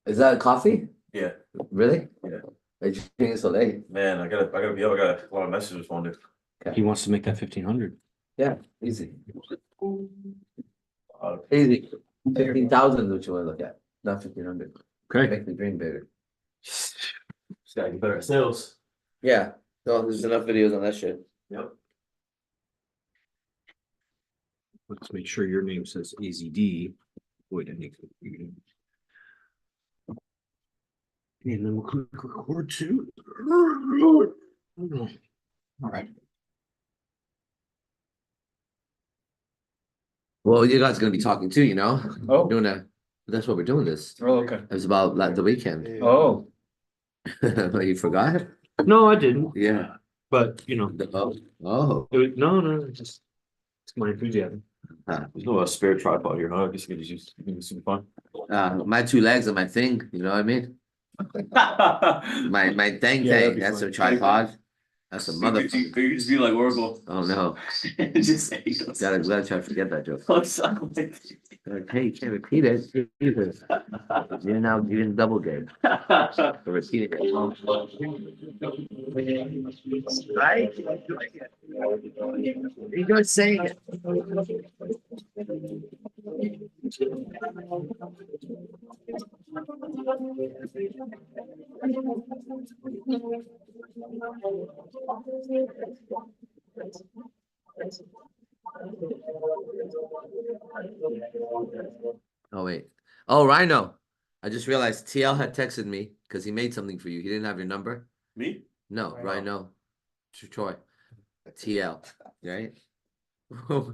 Is that coffee? Yeah. Really? Yeah. Are you drinking so late? Man, I gotta be up. I got a lot of messages to respond to. Okay. He wants to make that 1,500. Yeah, easy. Uh, Easy. 15,000 is what you want to look at, not 1,500. Okay. Make the dream bigger. Just gotta get better at sales. Yeah. No, there's enough videos on that shit. Yep. Let's make sure your name says AZD. Wait, I need to. And then we'll click record too. All right. Well, you guys are gonna be talking too, you know? Oh. Doing that. That's what we're doing this. Oh, okay. It was about like the weekend. Oh. You forgot? No, I didn't. Yeah. But you know, Oh. no, it's my enthusiasm. There's no spare tripod here, huh? I guess you could just use this would be fun. My 2 legs are my thing, you know what I mean? My thing, that's a tripod. That's a motherfucker. You could just be like Oracle. Oh no. Just say Gotta try to forget that joke. Hey, you can't repeat it. Jesus. You're in double game. So repeat it. Right? You're good saying it. Oh wait. Oh, Rhino. I just realized TL had texted me because he made something for you. He didn't have your number. Me? No, Rhino. Troy. TL, right?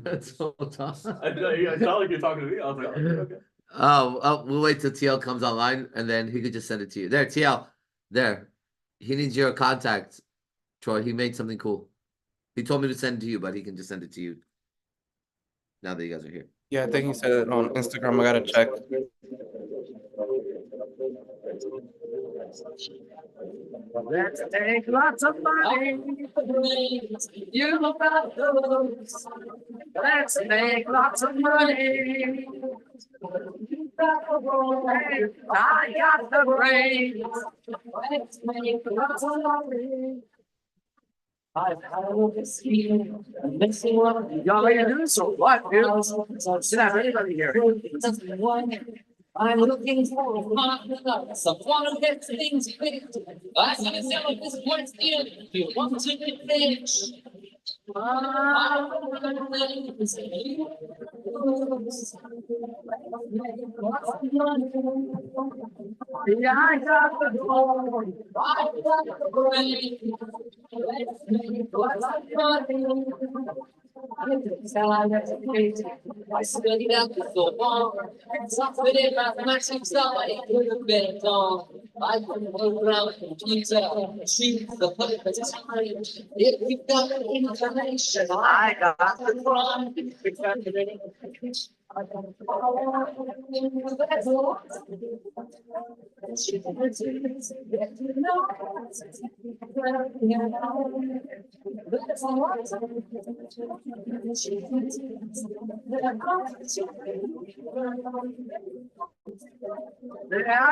That's so tough. I felt like you're talking to me. I was like, okay. Oh, we'll wait till TL comes online and then he could just send it to you. There, TL. There. He needs your contact. Troy, he made something cool. He told me to send it to you, but he can just send it to you now that you guys are here. Yeah, I think he said it on Instagram. I gotta check. Let's take lots of money. You got those. Let's make lots of money. I got the brains. Let's make lots of money. I've had a little scheme, mixing one. Y'all ready to do this or what, dude? Sit down, anybody here. I'm looking for a partner, someone who gets things fixed. I gotta sell this question if you want to get rich. Yeah, I got the gold. I got the brain. Let's make lots of money. I studied out the long. Something in mathematics I could have been done. I can program a computer, choose the perfect time. If you've got the information, I got the crime. I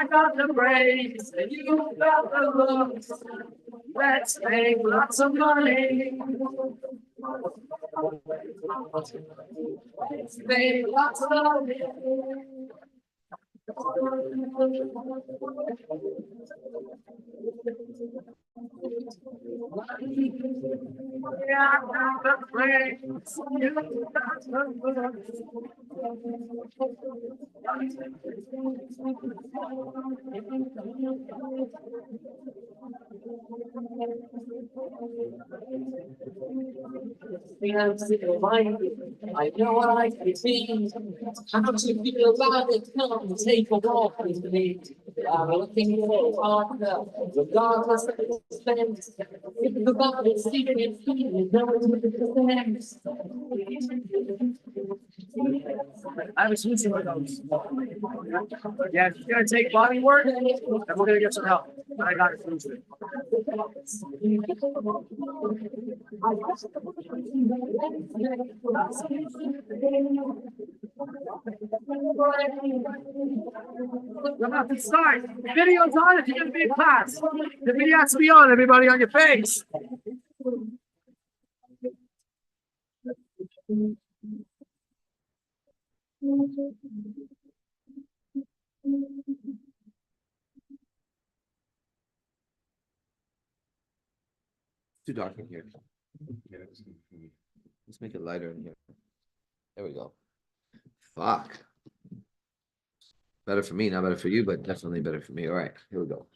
got the brains, and you got the looks. Let's make lots of money. Let's make lots of money. Yeah, I got the brains, you got the looks. I know what I can see. How to feel about it, come and take a walk with me. I'm looking for a partner, regardless of the expense. Think about it, see it, feel it, know it's I was switching with those. Yeah, if you're gonna take body work, then we're gonna get some help. I got it. We're about to start. The video's on if you're gonna be in class. The video has to be on, everybody, on your face. Too dark in here. Let's make it lighter in here. There we go. Fuck. Better for me, not better for you, but definitely better for me. All right, here we go.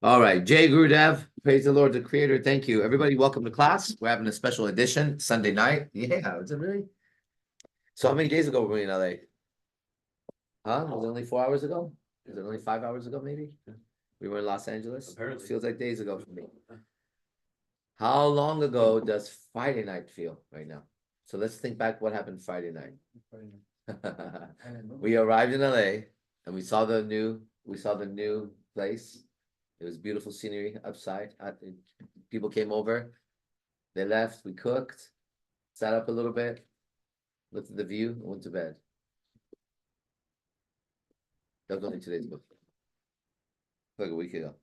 All right, Jay Gurudev, praise the Lord, the Creator. Thank you, everybody. Welcome to class. We're having a special edition Sunday night. Yeah, is it really? So how many days ago were we in LA? Huh? Was it only 4 hours ago? Is it only 5 hours ago? Maybe we were in Los Angeles. Apparently, feels like days ago for me. How long ago does Friday night feel right now? So let's think back. What happened Friday night? We arrived in LA and we saw the new place. It was beautiful scenery upside. People came over, they left, we cooked, sat up a little bit, looked at the view, and went to bed. That was only 2 days ago. Like a week ago.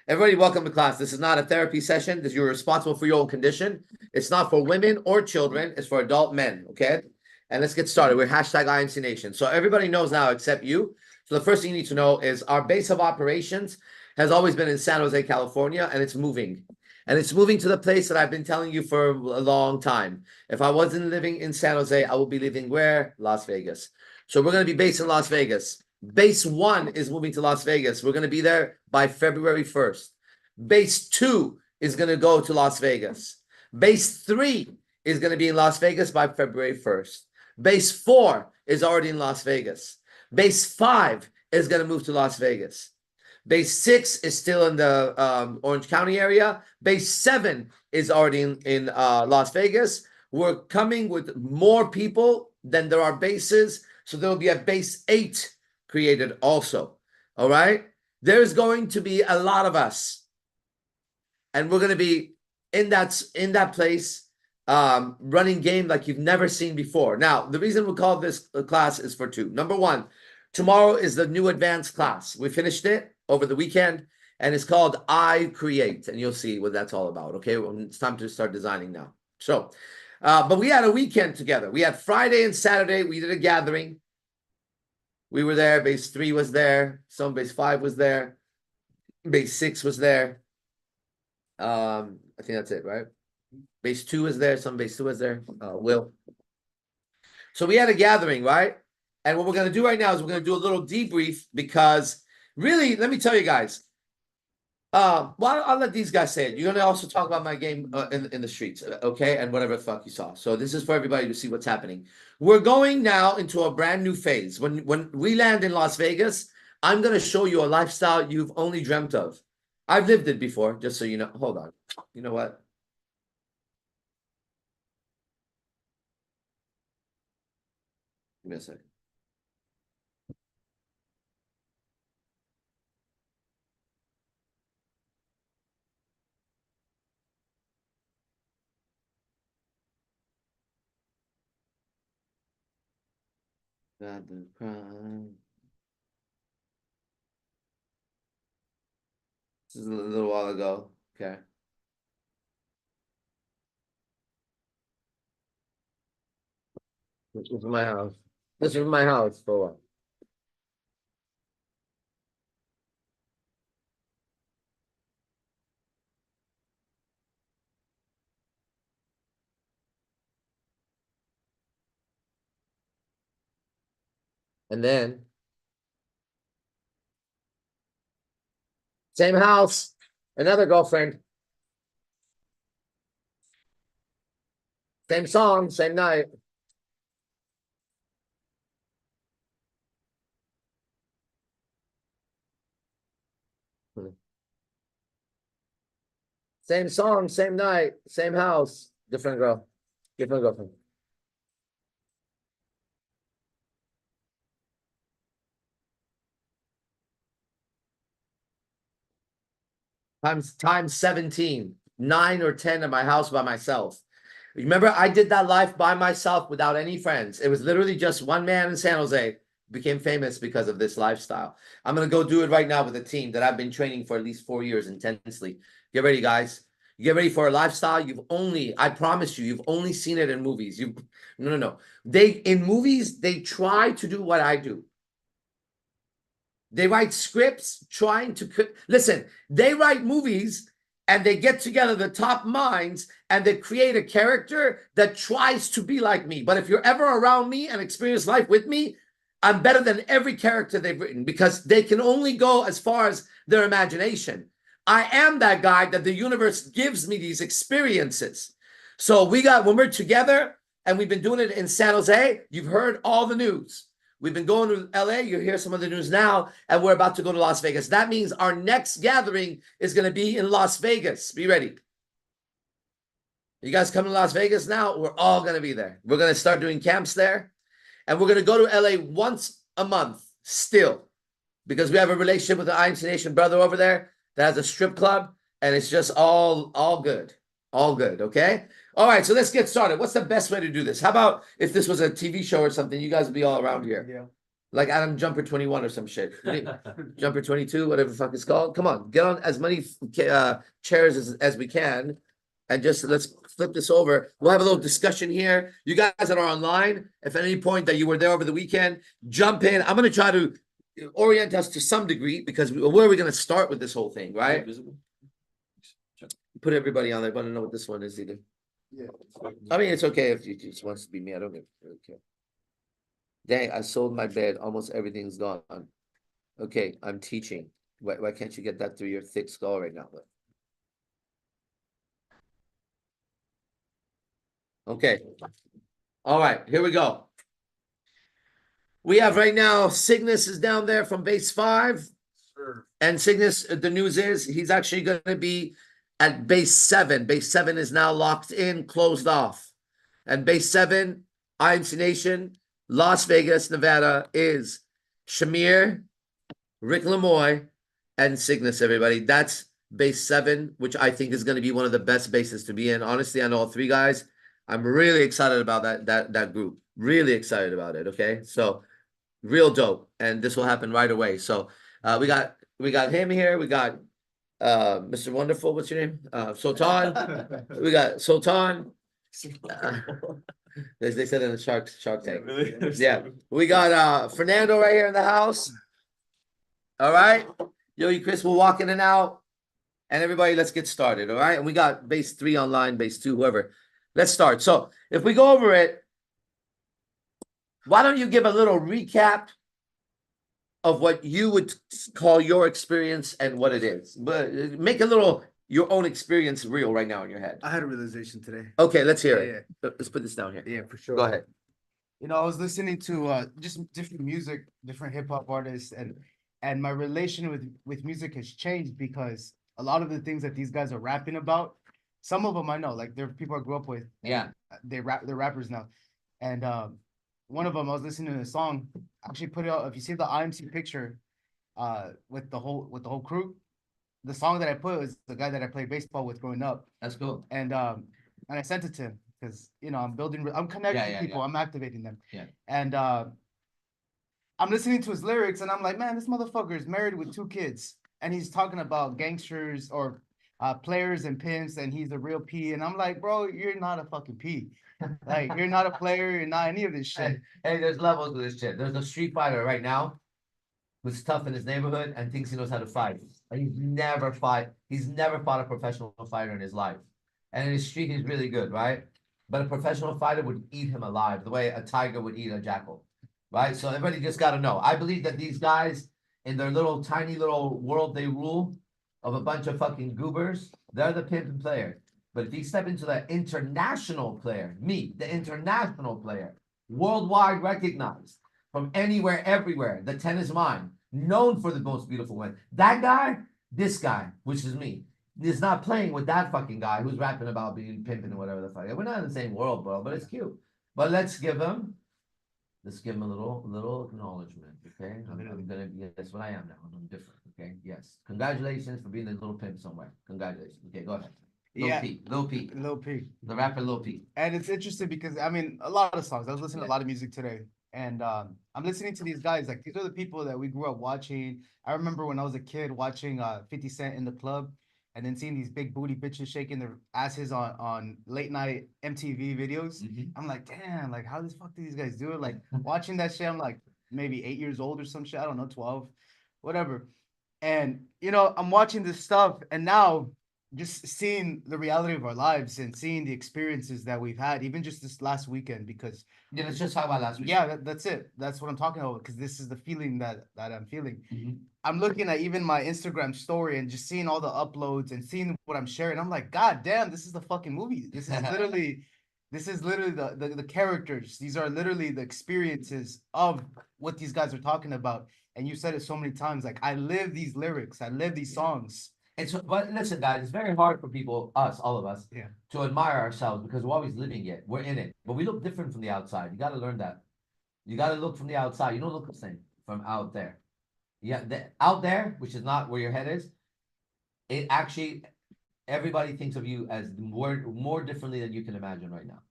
Everybody, welcome to class. This is not a therapy session. You're responsible for your own condition. It's not for women or children. It's for adult men, okay? And let's get started. We're hashtag IMC Nation. So everybody knows now except you. So the first thing you need to know is our base of operations has always been in San Jose, California, and it's moving. And it's moving to the place that I've been telling you for a long time. If I wasn't living in San Jose, I would be living where? Las Vegas. So we're going to be based in Las Vegas. Base 1 is moving to Las Vegas. We're going to be there by February 1st. Base 2 is going to go to Las Vegas. Base 3 is going to be in Las Vegas by February 1st. Base 4 is already in Las Vegas. Base 5 is going to move to Las Vegas. Base 6 is still in the Orange County area. Base 7 is already in Las Vegas. We're coming with more people than there are bases. So there will be a base 8 created also. All right. There's going to be a lot of us. And we're going to be in that place running game like you've never seen before. Now, the reason we call this class is for two. Number one, tomorrow is the new advanced class. We finished it over the weekend, and it's called I Create, and you'll see what that's all about, okay? It's time to start designing now. So, but we had a weekend together. We had Friday and Saturday. We did a gathering. We were there. Base 3 was there. Some base 5 was there. Base 6 was there. I think that's it, right? Base 2 is there. Some base 2 was there. Will. So we had a gathering, right? And what we're going to do right now is we're going to do a little debrief because really, let me tell you guys. Well, I'll let these guys say it. You're going to also talk about my game in the streets, okay? And whatever the fuck you saw. So this is for everybody to see what's happening. We're going now into a brand new phase. When we land in Las Vegas, I'm going to show you a lifestyle you've only dreamt of. I've lived it before, just so you know. Hold on. You know what? Give me a second. Got the crime. This is a little while ago. Okay. This was my house. This was my house for a while. And then same house, another girlfriend. Same song, same night. Same song, same night, same house, different girl, different girlfriend. times 17, 9 or 10 at my house by myself. Remember, I did that life by myself without any friends. It was literally just one man in San Jose. Became famous because of this lifestyle. I'm gonna go do it right now with a team that I've been training for at least 4 years intensely. Get ready, guys. Get ready for a lifestyle. I promise you, you've only seen it in movies. No. In movies, they try to do what I do. They write scripts trying to listen. They write movies and they get together the top minds and they create a character that tries to be like me. But if you're ever around me and experience life with me, I'm better than every character they've written because they can only go as far as their imagination. I am that guy that the universe gives me these experiences. So when we're together and we've been doing it in San Jose, you've heard all the news. We've been going to LA, you hear some of the news now, and we're about to go to Las Vegas. That means our next gathering is going to be in Las Vegas. Be ready. You guys coming to Las Vegas now? We're all going to be there. We're going to start doing camps there. And we're going to go to LA once a month still because we have a relationship with the IMC Nation brother over there that has a strip club and it's just all good. All good, okay? All right, so let's get started. What's the best way to do this? How about if this was a TV show or something, you guys would be all around here. Yeah. Like Adam Jumper 21 or some shit. Jumper 22, whatever the fuck it's called. Come on, get on as many chairs as we can. And just let's flip this over. We'll have a little discussion here. You guys that are online, if at any point that you were there over the weekend, jump in. I'm going to try to orient us to some degree because where are we going to start with this whole thing, right? Put everybody on there. I want to know what this one is either. Yeah. I mean, it's okay if you just wants to be me. I don't really care. Dang, I sold my bed. Almost everything's gone. Okay, I'm teaching. Why can't you get that through your thick skull right now? Okay. All right, here we go. We have right now, Cygnus is down there from base 5. Sure. And Cygnus, the news is he's actually going to be at base 7. Base 7 is now locked in, closed off. And base 7, IMC Nation, Las Vegas, Nevada, is Shamir, Rick Lamoy, and Cygnus, everybody. That's base 7, which I think is going to be one of the best bases to be in. Honestly, I know all 3 guys. I'm really excited about that group. Really excited about it. Okay, so real dope, and this will happen right away. So we got him here. We got Mr. Wonderful. What's your name? Sultan. We got Sultan. They said in the Shark Tank. Really? Yeah, we got Fernando right here in the house. All right, Yo, Chris will walk in and out, and everybody, let's get started. All right, and we got base 3 online, base 2, whoever. Let's start. So if we go over it, why don't you give a little recap of what you would call your experience and what it is? But make a little your own experience real right now in your head. I had a realization today. Okay, let's hear Yeah, it. Let's put this down here. Yeah, for sure. Go ahead. You know, I was listening to just different music, different hip hop artists, and my relation with music has changed because a lot of the things that these guys are rapping about, some of them I know, like they're people I grew up with. Yeah. They're rappers now. And one of them, I was listening to a song, actually put it out. If you see the IMC picture with the whole crew, the song that I put was the guy that I played baseball with growing up. That's cool. And I sent it to him because I'm connecting people, I'm activating them. Yeah. And I'm listening to his lyrics and I'm like, man, this motherfucker is married with 2 kids. And he's talking about gangsters or players and pimps, and he's a real P. And I'm like, bro, you're not a fucking P. Like, you're not a player, you're not any of this shit. Hey, there's levels to this shit. There's a street fighter right now who's tough in his neighborhood and thinks he knows how to fight. And he's never fought a professional fighter in his life. And in his street, he's really good, right? But a professional fighter would eat him alive, the way a tiger would eat a jackal, right? So everybody just got to know. I believe that these guys, in their little tiny little world they rule of a bunch of fucking goobers, they're the pimp and player. But if you step into the international player, me, the international player, worldwide recognized from anywhere, everywhere, the 10 is mine, known for the most beautiful women. That guy, this guy, which is me, is not playing with that fucking guy who's rapping about being pimping or whatever the fuck. We're not in the same world, bro, but it's cute. But let's give him a little acknowledgement, okay? I'm gonna be, that's what I am now. I'm different, Okay, yes. Congratulations for being a little pimp somewhere. Congratulations. Okay, go ahead. Yeah. Lil Peep, Lil P. the rapper Lil Peep. And it's interesting because I mean a lot of songs. I was listening to a lot of music today, and I'm listening to these guys. Like these are the people that we grew up watching. I remember when I was a kid watching 50 Cent in the club, and then seeing these big booty bitches shaking their asses on late night MTV videos. Mhm. I'm like, damn, like how the fuck do these guys do it? Like watching that shit, I'm like maybe 8 years old or some shit. I don't know, 12, whatever. And you know, I'm watching this stuff, and now just seeing the reality of our lives and seeing the experiences that we've had, even just this last weekend, because Yeah, let's just talk about last week. yeah, that's it. That's what I'm talking about, because this is the feeling that I'm feeling. Mhm. I'm looking at even my Instagram story and just seeing all the uploads and seeing what I'm sharing. I'm like, God damn, this is the fucking movie. This is literally the characters. These are literally the experiences of what these guys are talking about. And you said it so many times, like I live these lyrics, I live these songs. But listen, guys, it's very hard for people, us, all of us, Yeah. to admire ourselves because we're always living it. We're in it, but we look different from the outside. You got to learn that. You got to look from the outside. You don't look the same from out there. Yeah, out there, which is not where your head is, it actually everybody thinks of you as more differently than you can imagine right now.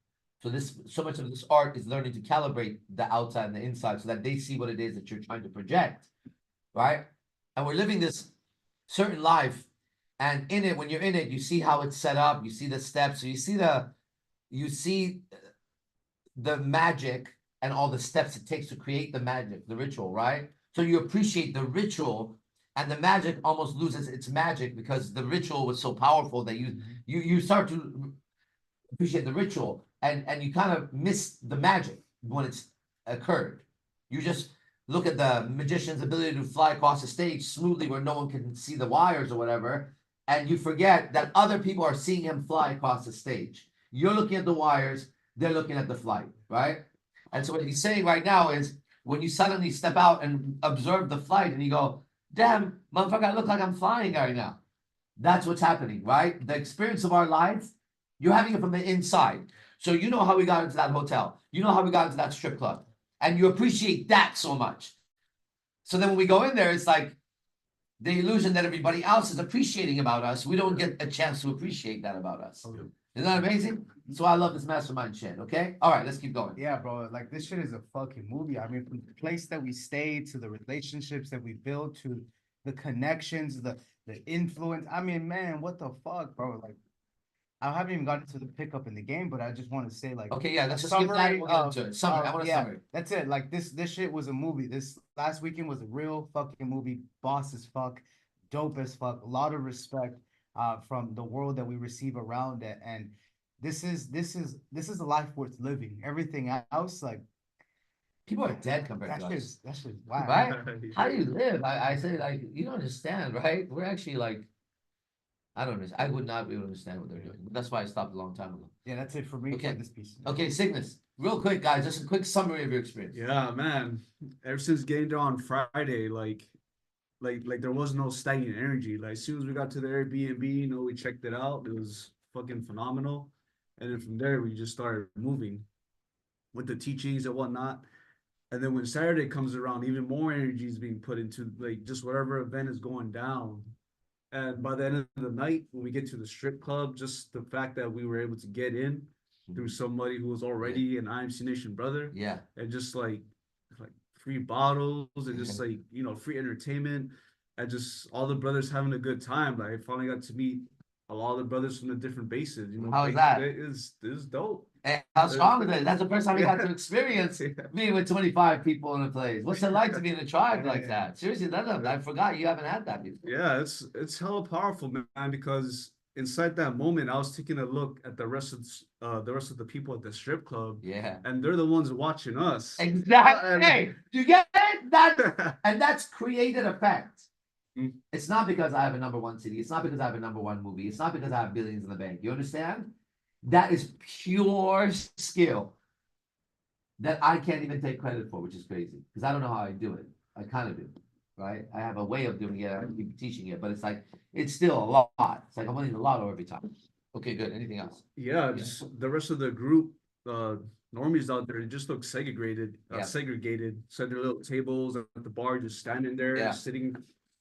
So so much of this art is learning to calibrate the outside and the inside so that they see what it is that you're trying to project, right? And we're living this certain life, and in it, when you're in it, you see how it's set up, you see the steps, so you see the magic and all the steps it takes to create the magic, the ritual, right? So you appreciate the ritual, and the magic almost loses its magic because the ritual was so powerful that you start to appreciate the ritual, and you kind of miss the magic when it's occurred. You just look at the magician's ability to fly across the stage smoothly where no one can see the wires or whatever, and you forget that other people are seeing him fly across the stage. You're looking at the wires, they're looking at the flight, right? And so what he's saying right now is when you suddenly step out and observe the flight and you go, damn, motherfucker, I look like I'm flying right now. That's what's happening, right? The experience of our lives, you're having it from the inside. So you know how we got into that hotel. You know how we got into that strip club. And you appreciate that so much. So then when we go in there, it's like the illusion that everybody else is appreciating about us. We don't get a chance to appreciate that about us. Isn't that amazing? So I love this mastermind shit, okay? All right, let's keep going. Yeah, bro. Like this shit is a fucking movie. I mean, from the place that we stay to the relationships that we build to the connections, the influence. I mean, man, what the fuck, bro? Like, I haven't even gotten to the pickup in the game, but I just want to say, like, Okay, yeah, let's a just skip that. summary We'll get of, into it. Summary. I want a yeah, summary. that's it. Like this shit was a movie. This last weekend was a real fucking movie. Boss as fuck, dope as fuck. A lot of respect from the world that we receive around it, and this is a life worth living. Everything else, like People are dead compared to us. that's just wow. Right? How do you live? I say, like, you don't understand, right? We're actually like, I don't understand. I would not be able to understand what they're doing. That's why I stopped a long time ago. Yeah, that's it for me Okay. for this piece. Okay, Cygnus, real quick, guys, just a quick summary of your experience. Yeah, man. Ever since getting there on Friday, like there was no stagnant energy. Like as soon as we got to the Airbnb, you know, we checked it out. It was fucking phenomenal. And then from there we just started moving with the teachings and whatnot. And then when Saturday comes around, even more energy is being put into like just whatever event is going down. And by the end of the night, when we get to the strip club, just the fact that we were able to get in through somebody who was already an IMC Nation brother, Yeah. and just like free bottles and just like, you know, free entertainment and just all the brothers having a good time. Like I finally got to meet a lot of the brothers from the different bases. You know, How was that? It is dope. And how strong is it? That's the first time you got to experience Yeah. being with 25 people in a place. What's it like to be in a tribe like that? Seriously, I forgot you haven't had that before. Yeah, it's hella powerful, man, because inside that moment I was taking a look at the rest of the people at the strip club, Yeah. and they're the ones watching us. Exactly. Hey, you get it? And that's created effect. Mm. It's not because I have a #1 city. It's not because I have a #1 movie. It's not because I have billions in the bank. You understand? That is pure skill that I can't even take credit for, which is crazy because I don't know how I do it. I kind of do, right? I have a way of doing it. I keep teaching it, but it's like it's still a lot. It's like I'm winning the lotto every time. Okay, good. Anything else? Yeah, just the rest of the group, normies out there, they just look segregated, Yeah. segregated. So their little tables at the bar, just standing there, Yeah. sitting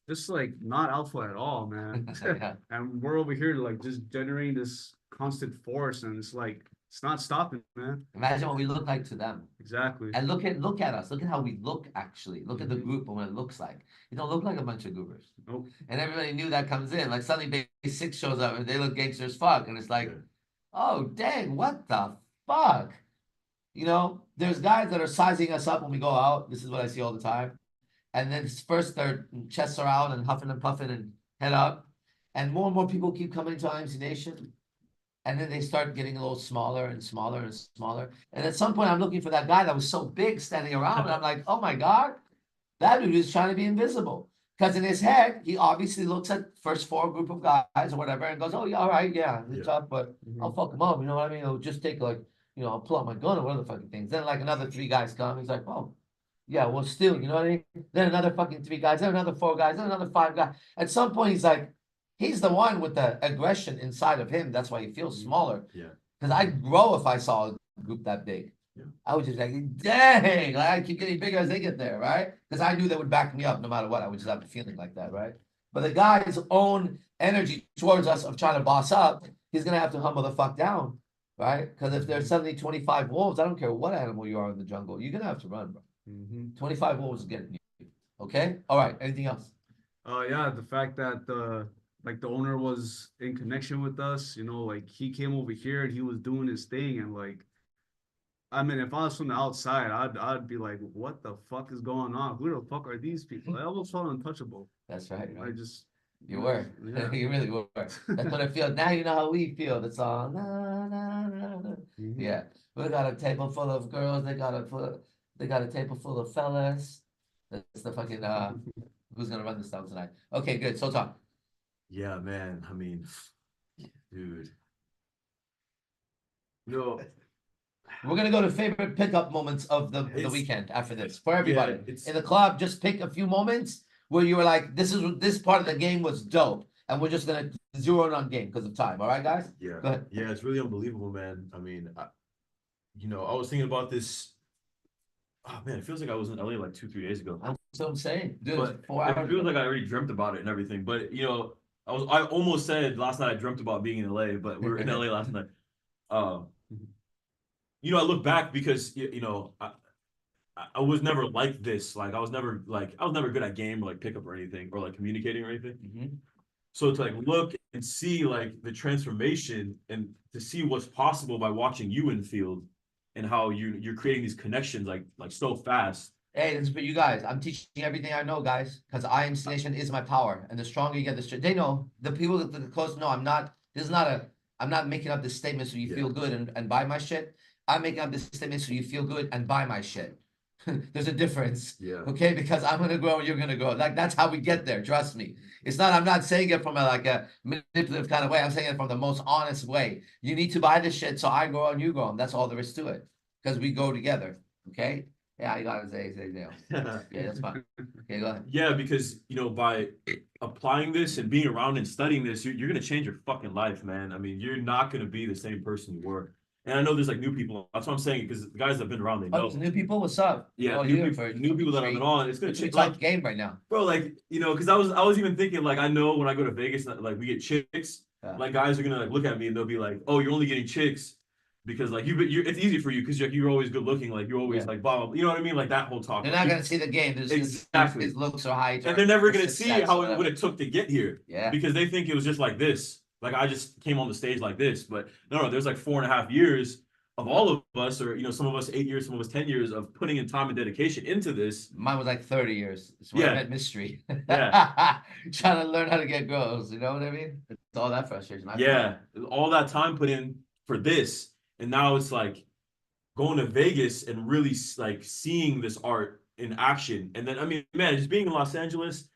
just like not alpha at all, man. Yeah. And we're over here like just generating this constant force, and it's like it's not stopping, man. Imagine what we look like to them. Exactly. And look at us. Look at how we look actually. Look at the Mhm. group and what it looks like. You don't look like a bunch of goobers. Nope. And everybody knew that comes in. Like suddenly Base 6 shows up and they look gangster as fuck. And it's like, oh dang, what the fuck? You know, there's guys that are sizing us up when we go out. This is what I see all the time. And then first their chests are out and huffing and puffing and head up. And more people keep coming to IMC Nation. And then they start getting a little smaller and smaller and smaller. And at some point, I'm looking for that guy that was so big standing around. And I'm like, oh my God, that dude is trying to be invisible. Because in his head, he obviously looks at first 4 group of guys or whatever and goes, oh, yeah, all right, yeah, it's tough, but I'll fuck him up. You know what I mean? It'll just take like, you know, I'll pull out my gun or one of the fucking things. Then like another 3 guys come. He's like, oh, yeah, well, still, you know what I mean? Then another fucking 3 guys, then another 4 guys, then another 5 guys. At some point, he's like, he's the one with the aggression inside of him. That's why he feels smaller. Yeah. Because I'd grow if I saw a group that big. Yeah. I was just like, dang, like, I keep getting bigger as they get there, right? Because I knew they would back me up no matter what. I would just have a feeling like that, right? But the guy's own energy towards us of trying to boss up, he's going to have to humble the fuck down, right? Because if there's suddenly 25 wolves, I don't care what animal you are in the jungle, you're going to have to run, bro. 25 wolves is getting you. Okay? All right. Anything else? Yeah, the fact that the owner was in connection with us, you know, like he came over here and he was doing his thing, and like, I mean, if I was from the outside, I'd be like, what the fuck is going on? Who the fuck are these people? I almost felt untouchable. That's right. I just You were. Yeah. You really were. That's what it feels. Now you know how we feel. That's all. Na, na, na, na. Yeah. We got a table full of girls. They got a table full of fellas. That's the fucking who's gonna run this down tonight? Okay, good. So talk. Yeah, man. I mean, dude. No, We're gonna go to favorite pickup moments of the It's- weekend after this for everybody. it's- In the club, just pick a few moments where you were like, this part of the game was dope. And we're just gonna zero in on game because of time. All right, guys? yeah, Go ahead. yeah, it's really unbelievable, man. I mean, I was thinking about this. Oh man, it feels like I was in LA like 2-3 days ago. That's what I'm saying. Dude, But it's 4 it hours. feels like I already dreamt about it and everything. But I almost said last night I dreamt about being in LA, but we were in LA last night. I look back because I was never like this. Like I was never good at game or like pickup or anything or like communicating or anything. Mhm. So to like look and see like the transformation and to see what's possible by watching you in field and how you're creating these connections like so fast. Hey, this is for you guys. I'm teaching everything I know, guys, because IMC Nation is my power. And the stronger you get, they know. The people that are close know I'm not making up this statement so you feel good and buy my shit. I'm making up this statement so you feel good and buy my shit. There's a difference. Yeah. Okay, because I'm gonna grow, you're gonna grow. Like that's how we get there. Trust me. I'm not saying it from a manipulative kind of way. I'm saying it from the most honest way. You need to buy this shit so I grow and you grow. And that's all there is to it. Because we go together. Okay? Yeah, you gotta say no. Yeah, that's fine. Okay, go ahead. Yeah, because by applying this and being around and studying this, you're gonna change your fucking life, man. I mean, you're not gonna be the same person you were. And I know there's like new people. That's what I'm saying because the guys that have been around, they know. Oh, new people, what's up? Yeah, Oh, new you people that have been on. It's gonna It's a change. tough Like, game right now. bro, like because I was even thinking like I know when I go to Vegas, like we get chicks. Yeah. Like guys are gonna like look at me and they'll be like, "Oh, you're only getting chicks because like it's easy for you because you're always good looking. Like you're always like blah, blah, blah." You know what I mean? Like that whole talk. They're not gonna see the game. There's Exactly. his looks or height. And they're never gonna his see success, how whatever. what it took to get here. Yeah. Because they think it was just like this. Like I just came on the stage like this, but no, there's like 4.5 years of all of us, or some of us 8 years, some of us 10 years of putting in time and dedication into this. Mine was like 30 years. It's where I Yeah. met mystery. Yeah. Trying to learn how to get girls. You know what I mean? It's all that frustration. Yeah, all that time put in for this, and now it's like going to Vegas and really like seeing this art in action. And then I mean, man, just being in Los Angeles,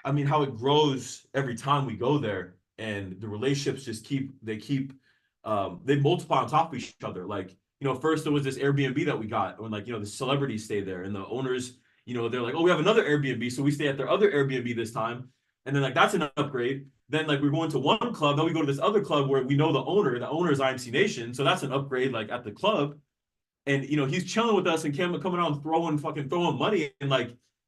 I mean, how it grows every time we go there, and the relationships just keep they multiply on top of each other. Like, first there was this Airbnb that we got when the celebrities stay there and the owners, they're like, oh, we have another Airbnb. So we stay at their other Airbnb this time. And then that's an upgrade. Then we're going to one club. Then we go to this other club where we know the owner is IMC Nation. So that's an upgrade at the club. And, he's chilling with us and coming out and throwing money. And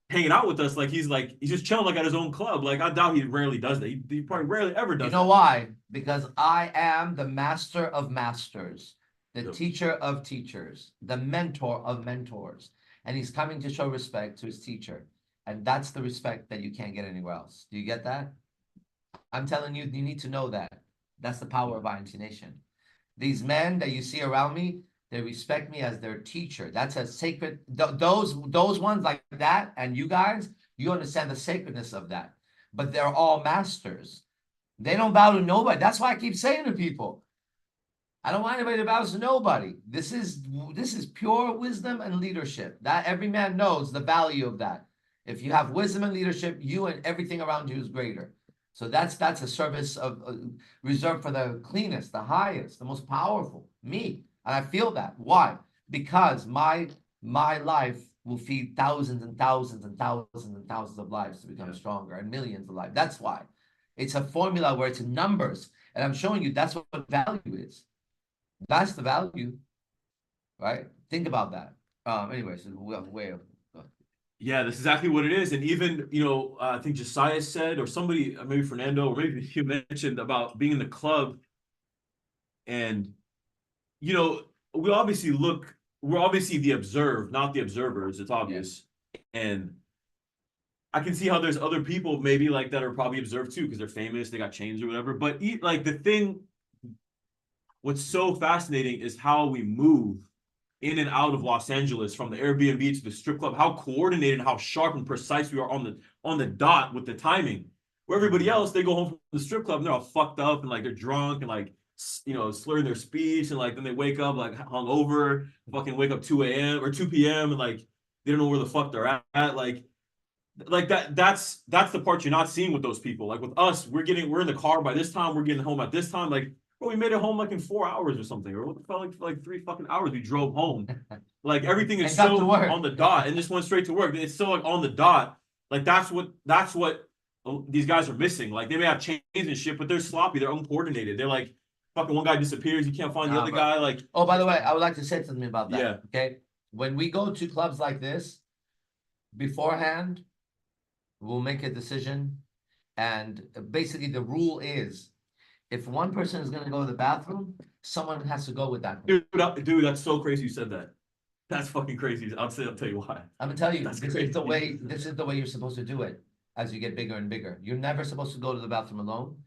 hanging out with us, like he's just chilling like at his own club. Like I doubt he rarely does that. He probably rarely ever does You know that. why? Because I am the master of masters, the Yep. teacher of teachers, the mentor of mentors. And he's coming to show respect to his teacher. And that's the respect that you can't get anywhere else. Do you get that? I'm telling you, you need to know that. That's the power of INT Nation. These men that you see around me, they respect me as their teacher. That's a sacred, those ones like that, and you guys, you understand the sacredness of that. But they're all masters. They don't bow to nobody. That's why I keep saying to people, I don't want anybody to bow to nobody. This is pure wisdom and leadership. That every man knows the value of that. If you have wisdom and leadership, you and everything around you is greater. So that's a service of reserved for the cleanest, the highest, the most powerful. Me, and I feel that. Why? Because my life will feed thousands and thousands and thousands and thousands of lives to become stronger, and millions of lives. That's why. It's a formula where it's in numbers, and I'm showing you that's what value is. That's the value, right? Think about that. Anyways, way. Yeah, that's exactly what it is. And even, I think Josiah said, or somebody, maybe Fernando, or maybe you mentioned about being in the club. And, we're obviously the observed, not the observers. It's obvious. And I can see how there's other people maybe like that are probably observed too, because they're famous, they got chains or whatever. But what's so fascinating is how we move in and out of Los Angeles from the Airbnb to the strip club, how coordinated, how sharp and precise we are on the dot with the timing. Where everybody else, they go home from the strip club and they're all fucked up and like they're drunk and like slurring their speech, and like then they wake up like hungover, fucking wake up 2 a.m. or 2 p.m. and like they don't know where the fuck they're at. Like that's the part you're not seeing with those people. Like with us, we're in the car by this time, we're getting home at this time. Like, bro, we made it home like in 4 hours or something, or what the fuck, like 3 fucking hours we drove home. Like everything is so on the dot and just went straight to work. It's so like on the dot. Like that's what these guys are missing. Like they may have chains and shit, but they're sloppy, they're uncoordinated. They're like fucking one guy disappears, you can't find the other guy. Like, oh, by the way, I would like to say something about that. Yeah. Okay. When we go to clubs like this, beforehand, we'll make a decision. And basically the rule is if one person is going to go to the bathroom, someone has to go with that. dude, that's so crazy you said that. That's fucking crazy. I'll tell you why. I'm gonna tell you, That's this crazy. is the way you're supposed to do it as you get bigger and bigger. You're never supposed to go to the bathroom alone.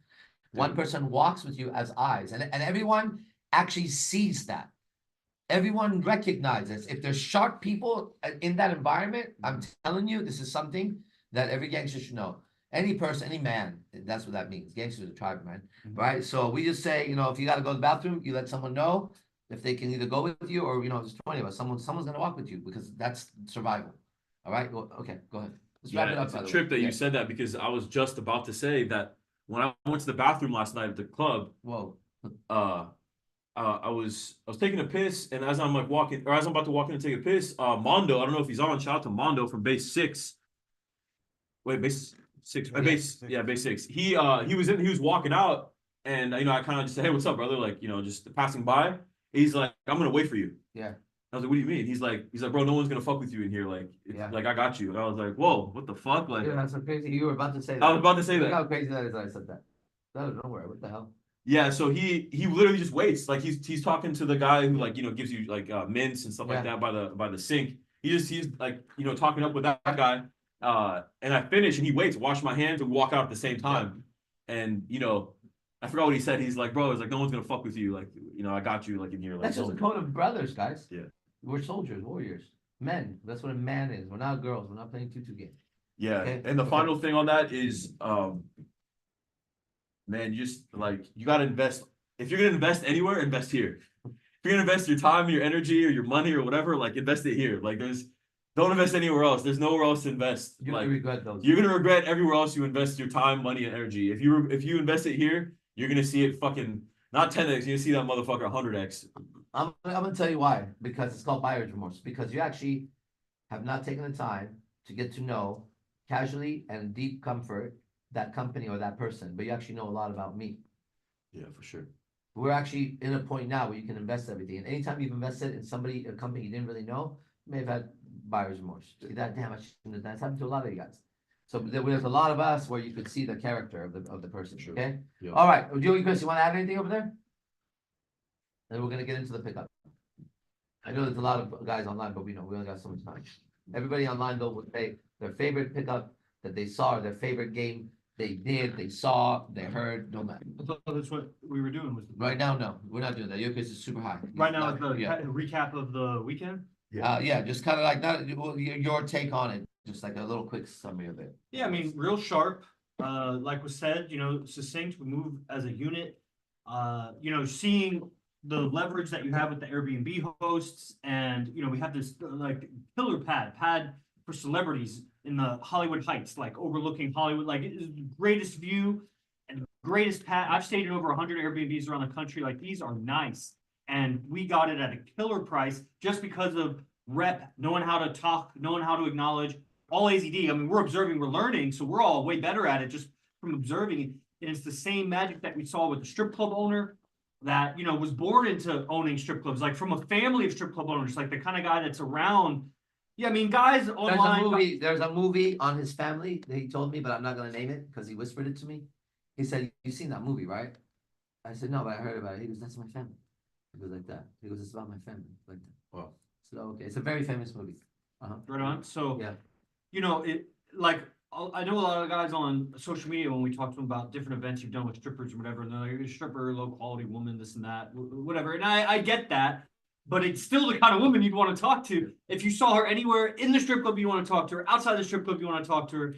One person walks with you as eyes, and everyone actually sees that. Everyone recognizes if there's sharp people in that environment. I'm telling you, this is something that every gangster should know. Any person, any man, that's what that means. Gangsters are tribe, man, right? So we just say, if you got to go to the bathroom, you let someone know if they can either go with you or, there's 20 of us. Someone's going to walk with you because that's survival. All right. Well, okay, go ahead. Let's wrap it up. It's a trip that you said that because I was just about to say that when I went to the bathroom last night at the club. Whoa. I was taking a piss, and as I'm like walking, or as I'm about to walk in and take a piss, Mondo, I don't know if he's on. Shout out to Mondo from base 6. Wait, base 6. Base 6. He was walking out, and I kind of just said, "Hey, what's up, brother?" Like, just passing by. He's like, "I'm gonna wait for you." Yeah. I was like, "What do you mean?" He's like, "Bro, no one's gonna fuck with you in here. Like, like I got you." And I was like, "Whoa, what the fuck?" Like, yeah, that's so crazy. You were about to say that. I was about to say Look that. how crazy that is that I said that. No, don't worry. What the hell? Yeah, so he literally just waits. Like he's talking to the guy who like gives you like mints and stuff like that by the sink. He's like talking up with that guy. And I finish and he waits, wash my hands and walk out at the same time. And I forgot what he said. He's like, bro, it's like no one's gonna fuck with you. Like I got you like in here. Like, that's just a code of brothers, guys. Yeah, we're soldiers, warriors, men. That's what a man is. We're not girls. We're not playing 2-2 game. Yeah, okay. And the final thing on that is man, just like you gotta invest. If you're gonna invest anywhere, invest here. If you're gonna invest your time, your energy, or your money, or whatever, like invest it here. Like don't invest anywhere else. There's nowhere else to invest. You're gonna regret those. You're gonna regret everywhere else you invest your time, money, and energy. If you invest it here, you're gonna see it fucking not 10x. You're gonna see that motherfucker 100x. I'm gonna tell you why. Because it's called buyer's remorse. Because you actually have not taken the time to get to know casually and deep comfort that company or that person, but you actually know a lot about me. Yeah, for sure. We're actually in a point now where you can invest everything. And anytime you've invested in a company you didn't really know, you may have had buyer's remorse. See that? Damn, I shouldn't have done. It's happened to a lot of you guys. So there's a lot of us where you could see the character of the person. Sure. Okay. Yeah. All right, Joey, Chris, you want to add anything over there? Then we're gonna get into the pickup. I know there's a lot of guys online, but we only got so much time. Everybody online though would say their favorite pickup that they saw, or their favorite game they saw, they heard, no matter. I thought that's what we were doing with. Right now, no, we're not doing that. Your quiz is super high. Right now is the Yeah. recap of the weekend. Yeah, just kind of like not your take on it, just like a little quick summary of it. Yeah, I mean, real sharp. Like was said, succinct. We move as a unit. Seeing the leverage that you have with the Airbnb hosts, and we have this like killer pad for celebrities in the Hollywood Heights, like overlooking Hollywood, like it is the greatest view and greatest pad. I've stayed in over 100 Airbnbs around the country. Like these are nice, and we got it at a killer price just because of rep, knowing how to talk, knowing how to acknowledge. All AZD. I mean, we're observing, we're learning, so we're all way better at it just from observing. And it's the same magic that we saw with the strip club owner that was born into owning strip clubs, like from a family of strip club owners, like the kind of guy that's around. Yeah, I mean, guys online. There's a movie on his family that he told me, but I'm not gonna name it because he whispered it to me. He said, "You've seen that movie, right?" I said, "No, but I heard about it." He goes, "That's my family." He goes like that. He goes, "It's about my family." Like that. Wow. So okay, it's a very famous movie. Right on. So Yeah. I know a lot of guys on social media when we talk to them about different events you've done with strippers or whatever, and they're like, "You're a stripper, low quality woman, this and that, whatever." And I get that, but it's still the kind of woman you'd want to talk to. If you saw her anywhere in the strip club, you want to talk to her. Outside the strip club, you want to talk to her.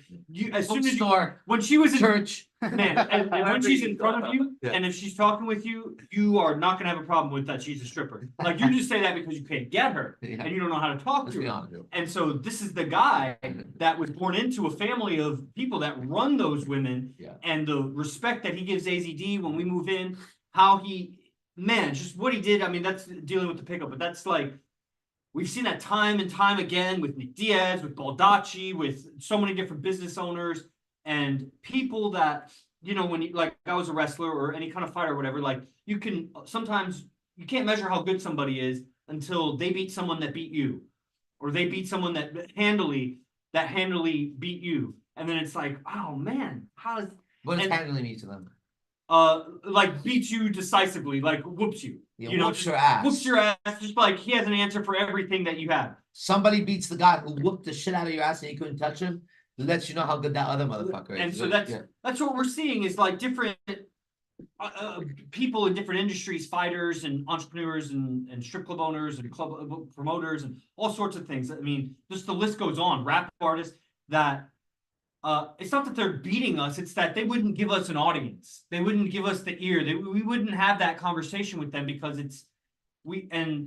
As soon as when she was in church, man, and when she's in front of you, Yeah. and if she's talking with you, you are not gonna have a problem with that she's a stripper. Like you just say that because you can't get her Yeah. and you don't know how to talk Let's to be her. honest. And so this is the guy that was born into a family of people that run those women, Yeah. and the respect that he gives AZD when we move in, how just what he did. I mean, that's dealing with the pickup, but that's like we've seen that time and time again with Nick Diaz, with Baldacci, with so many different business owners and people that when you like I was a wrestler or any kind of fighter or whatever, like you can sometimes you can't measure how good somebody is until they beat someone that beat you, or they beat someone that handily beat you, and then it's like, oh man, what does handling mean to them? like beats you decisively, like whoops you. Whoops your ass. Whoops your ass, just like he has an answer for everything that you have. Somebody beats the guy who whooped the shit out of your ass and you couldn't touch him. Lets you know how good that other motherfucker is. And so that's what we're seeing is like different people in different industries, fighters and entrepreneurs and strip club owners and club promoters and all sorts of things. I mean, just the list goes on. Rap artists that it's not that they're beating us, it's that they wouldn't give us an audience. They wouldn't give us the ear. We wouldn't have that conversation with them because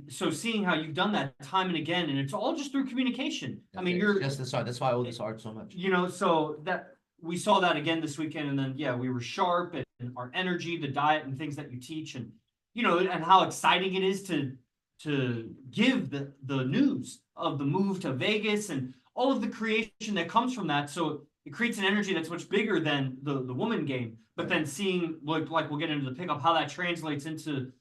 so seeing how you've done that time and again, and it's all just through communication. I mean, you're just this art. That's why I owe this art so much. So that we saw that again this weekend, and then we were sharp and our energy, the diet and things that you teach, and and how exciting it is to give the news of the move to Vegas and all of the creation that comes from that. So it creates an energy that's much bigger than the woman game. But then seeing like we'll get into the pickup, how that translates into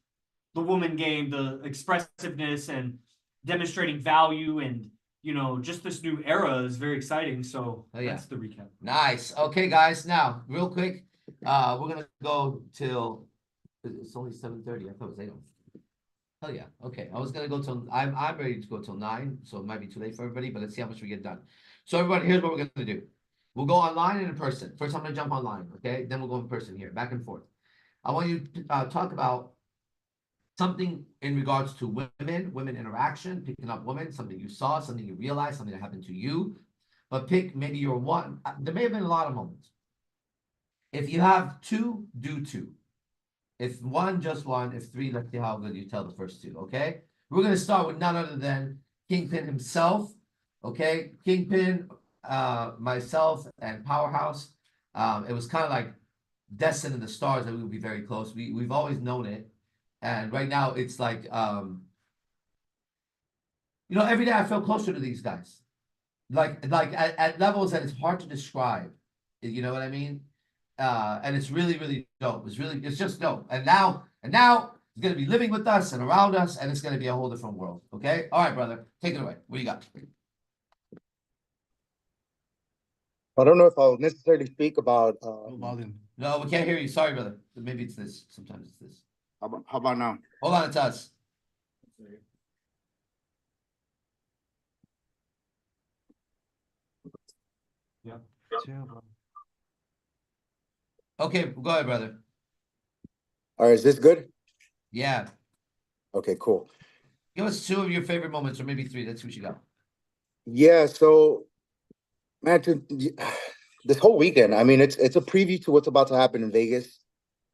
the woman game, the expressiveness and demonstrating value, and just this new era is very exciting. So that's the recap. Nice. Okay, guys. Now, real quick, we're gonna go till it's only 7:30. I thought it was 8. Hell yeah. Okay. I was gonna go till I'm ready to go till 9, so it might be too late for everybody, but let's see how much we get done. So everybody, here's what we're gonna do. We'll go online and in person. First, I'm gonna jump online, okay? Then we'll go in person here, back and forth. I want you to talk about something in regards to women interaction, picking up women, something you saw, something you realized, something that happened to you. But pick maybe your one. There may have been a lot of moments. If you have 2, do 2. If 1, just 1. If 3, let's see how good you tell the first 2, okay? We're gonna start with none other than Kingpin himself, okay? Kingpin, myself, and Powerhouse. It was kind of like destined in the stars that we would be very close. We've always known it. And right now it's like, every day I feel closer to these guys. Like at levels that it's hard to describe. You know what I mean? And it's really, really dope. It's just dope. And now it's gonna be living with us and around us, and it's gonna be a whole different world. Okay? All right, brother. Take it away. What do you got? I don't know if I'll necessarily speak about, No volume. No, we can't hear you. Sorry, brother. Maybe it's this. Sometimes it's this. How about now? Hold on, it's us. Okay, go ahead, brother. all right, is this good? Yeah. Okay, cool. Give us two of your favorite moments, or maybe three. Let's see what you got. Yeah, so man, this whole weekend, I mean, it's a preview to what's about to happen in Vegas.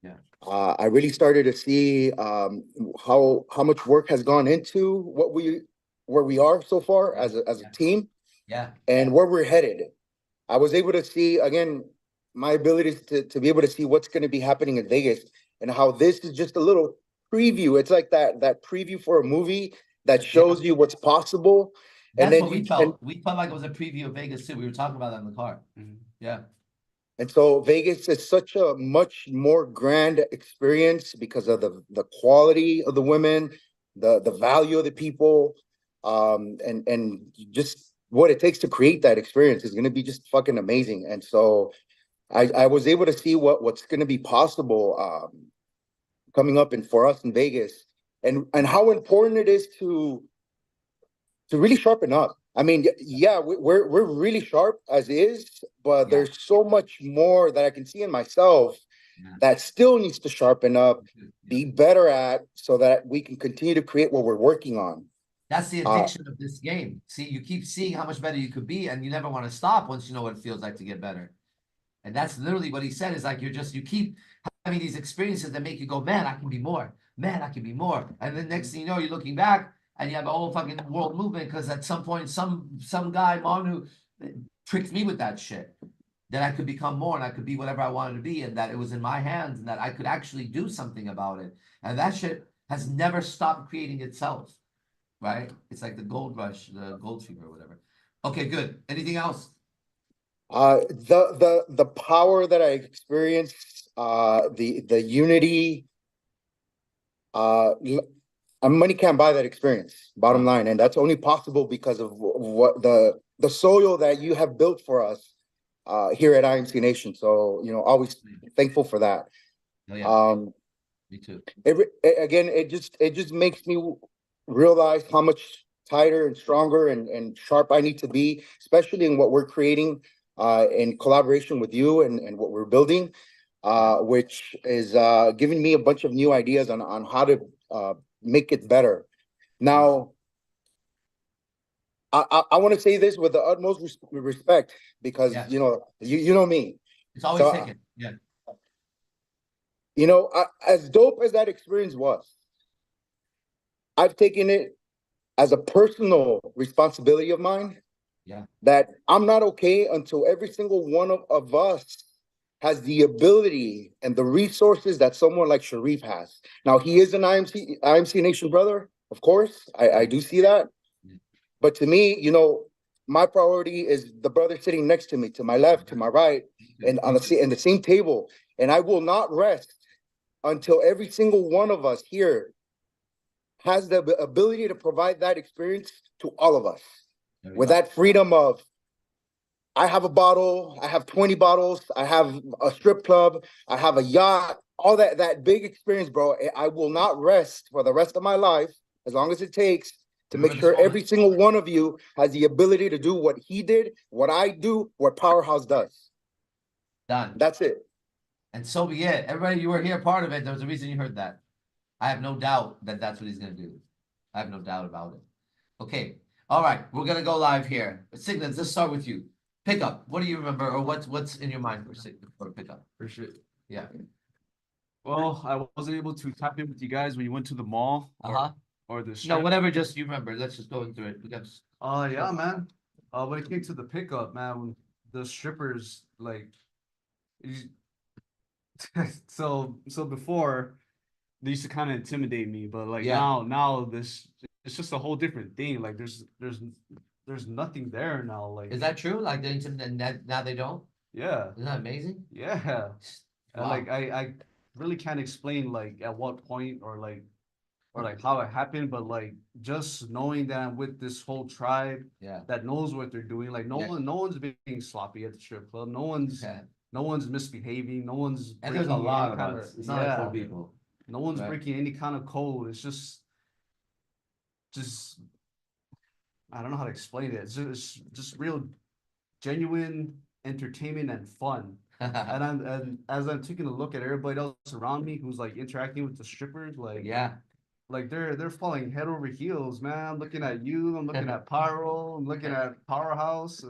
Yeah. I really started to see how much work has gone into where we are so far as a team Yeah. and where we're headed. I was able to see again my ability to be able to see what's going to be happening in Vegas and how this is just a little preview. It's like that preview for a movie that shows you what's possible. And That's then what we you felt. We felt like it was a preview of Vegas too. We were talking about that in the car. Yeah. and so Vegas is such a much more grand experience because of the quality of the women, the value of the people, and just what it takes to create that experience is going to be just fucking amazing. And so I was able to see what's going to be possible coming up and for us in Vegas, and how important it is to really sharpen up. I mean, yeah, we're really sharp as is, but Yeah. there's so much more that I can see in myself Yeah. that still needs to sharpen up, be better at, so that we can continue to create what we're working on. That's the addiction of this game. See, you keep seeing how much better you could be, and you never want to stop once you know what it feels like to get better. And that's literally what he said, is like you keep having these experiences that make you go, man, I can be more. Man, I can be more. And then next thing you know, you're looking back and you have a whole fucking world movement because at some point, some guy, Manu, tricked me with that shit. That I could become more and I could be whatever I wanted to be, and that it was in my hands and that I could actually do something about it. And that shit has never stopped creating itself. Right? It's like the gold rush, the gold fever, or whatever. Okay, good. Anything else? The power that I experienced, the unity, money can't buy that experience, bottom line, and that's only possible because of what the soil that you have built for us here at IMC Nation. So, you know, always thankful for that. Oh, yeah. Me too. It just makes me realize how much tighter and stronger and sharp I need to be, especially in what we're creating in collaboration with you and what we're building, which is giving me a bunch of new ideas on how to make it better. Now, I want to say this with the utmost respect because Yes. you know you know me. It's always So, taken. Yeah. you know, as dope as that experience was, I've taken it as a personal responsibility of mine. Yeah. That I'm not okay until every single one of us has the ability and the resources that someone like Sharif has. Now, he is an IMC Nation brother, of course. I do see that. But to me, you know, my priority is the brother sitting next to me, to my left, to my right, and on the same table. And I will not rest until every single one of us here has the ability to provide that experience to all of us with that freedom of, I have a bottle, I have 20 bottles, I have a strip club, I have a yacht, all that big experience, bro. I will not rest for the rest of my life, as long as it takes, to make sure every single one of you has the ability to do what he did, what I do, what Powerhouse does. Done. That's it. And so be it. Everybody, you were here, part of it. There was a reason you heard that. I have no doubt that that's what he's going to do. I have no doubt about it. Okay. All right. We're going to go live here. Signals, let's start with you. Pickup. What do you remember, or what's in your mind for pickup? For sure. Yeah. Well, I wasn't able to tap in with you guys when you went to the mall or the No, strip. whatever, just you remember. Let's just go into it. Because Yeah, man. When it came to the pickup, man, the strippers like, so before they used to kind of intimidate me, but like now this it's just a whole different thing. Like there's nothing there now. Like, is that true? Like they now they don't? yeah, Isn't that amazing? yeah. And Wow. like I really can't explain like at what point or like or like how it happened, but like just knowing that I'm with this whole tribe Yeah. that knows what they're doing. Like Yeah. no one's being sloppy at the strip club. Yeah. No one's misbehaving. No one's And there's a breaking lot any of kind us. It's not like 4 people. no one's Right. breaking any kind of code. It's just I don't know how to explain it. It's just real genuine entertainment and fun. And as I'm taking a look at everybody else around me who's like interacting with the strippers, like Yeah. like they're falling head over heels, man. I'm looking at you, I'm looking at Pyro, I'm looking at Powerhouse,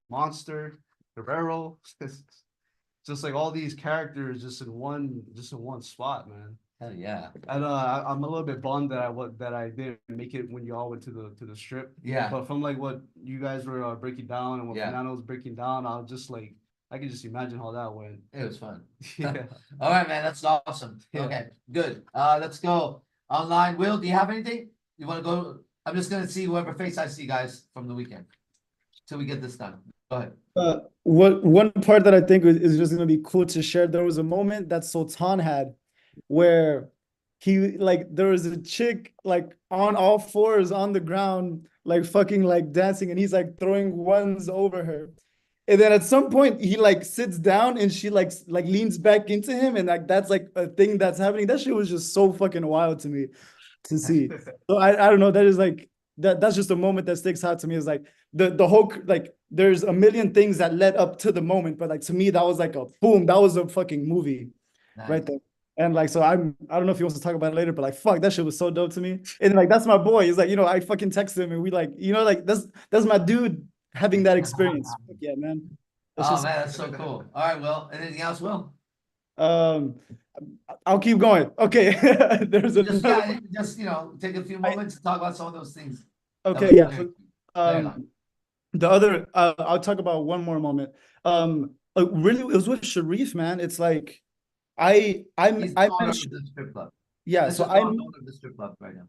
Monster, Guerrero. Just like all these characters just in one spot, man. Hell yeah. And I'm a little bit bummed that I didn't make it when you all went to the strip. Yeah. But from like what you guys were breaking down and what Yeah. Fernando was breaking down, I was just like I can just imagine how that went. It was fun. Yeah. All right, man. That's awesome. Yeah. Okay, good. Let's go online. Will, do you have anything? You want to go? I'm just gonna see whoever face I see, guys, from the weekend till we get this done. Go ahead. What one part that I think is just gonna be cool to share. There was a moment that Sultan had where he like there was a chick like on all fours on the ground, like fucking like dancing, and he's like throwing ones over her. And then at some point he like sits down and she like leans back into him, and like that's like a thing that's happening. That shit was just so fucking wild to me to see. So I don't know. That is like that's just a moment that sticks out to me. Is like the whole like there's a million things that led up to the moment, but like to me that was like a boom. That was a fucking movie right there. And like so I don't know if he wants to talk about it later, but like fuck that shit was so dope to me. And like that's my boy. He's like I fucking text him and we like like that's my dude having that experience. Yeah, man. That's Oh man, that's so cool. All right, Will. Anything else, Will? I'll keep going. Okay. There's Just another. just take a few moments to talk about some of those things. Okay, yeah. Very long. The other I'll talk about one more moment. Really it was with Sharif, man. It's like He's I the met owner of the strip club. yeah, This so is the owner of the strip club right now.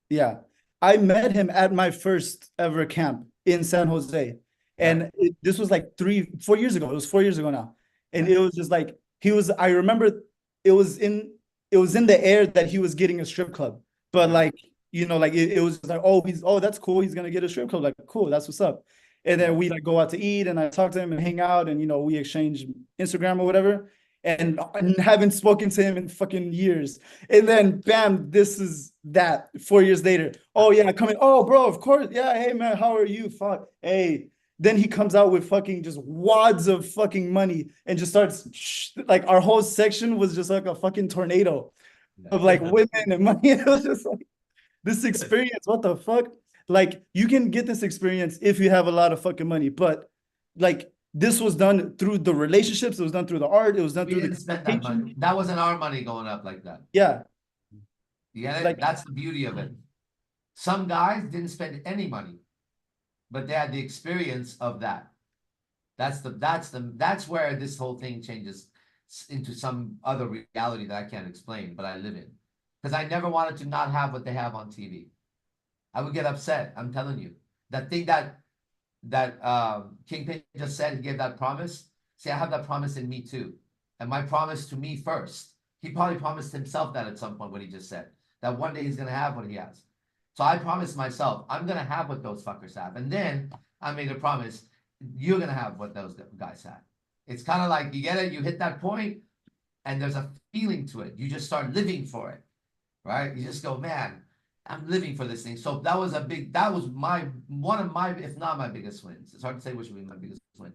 yeah. I met him at my first ever camp in San Jose. And this was like 4 years ago. It was 4 years ago now. And it was just like I remember it was in the air that he was getting a strip club. But like, like it was like, that's cool. He's gonna get a strip club. Like, cool, that's what's up. And then we like go out to eat and I talk to him and hang out and we exchange Instagram or whatever. And haven't spoken to him in fucking years. And then bam, this is that 4 years later. Oh yeah, coming. Oh bro, of course. Yeah, hey man, how are you? Fuck. Hey. Then he comes out with fucking just wads of fucking money and just starts like our whole section was just like a fucking tornado of like women and money. It was just like this experience. What the fuck? Like you can get this experience if you have a lot of fucking money, but like this was done through the relationships. It was done through the art. It was done We through didn't the spend that money. That wasn't our money going up like that. Yeah. You get it? Like- That's the beauty of it. Some guys didn't spend any money, but they had the experience of that. That's where this whole thing changes into some other reality that I can't explain, but I live in. Because I never wanted to not have what they have on TV. I would get upset. I'm telling you. That thing that Kingpin just said, he gave that promise. See, I have that promise in me too. And my promise to me first. He probably promised himself that at some point, what he just said. That one day he's gonna have what he has. So I promised myself, I'm gonna have what those fuckers have. And then I made a promise, you're gonna have what those guys have. It's kind of like, you get it, you hit that point, and there's a feeling to it. You just start living for it, right? You just go, man, I'm living for this thing. So that was one of my, if not my biggest wins. It's hard to say which would be my biggest win.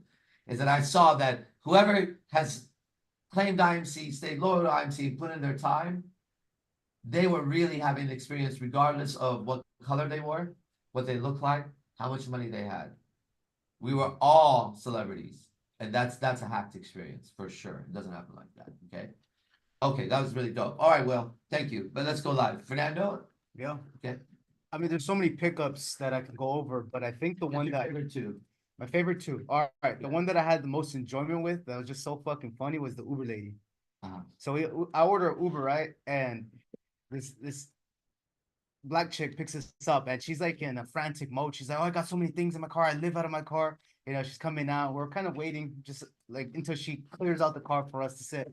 Is that I saw that whoever has claimed IMC, stayed loyal to IMC, put in their time, they were really having the experience regardless of what color they were, what they looked like, how much money they had. We were all celebrities. And that's a hacked experience for sure. It doesn't happen like that. Okay. Okay, that was really dope. All right, Will, thank you. But let's go live. Fernando? Yeah. Okay. I mean, there's so many pickups that I could go over, but I think the one that two. my favorite two. All right, the one that I had the most enjoyment with that was just so fucking funny was the Uber lady. So I order Uber, right? And this black chick picks us up and she's like in a frantic mode. She's like, oh, I got so many things in my car. I live out of my car. She's coming out. We're kind of waiting just like until she clears out the car for us to sit.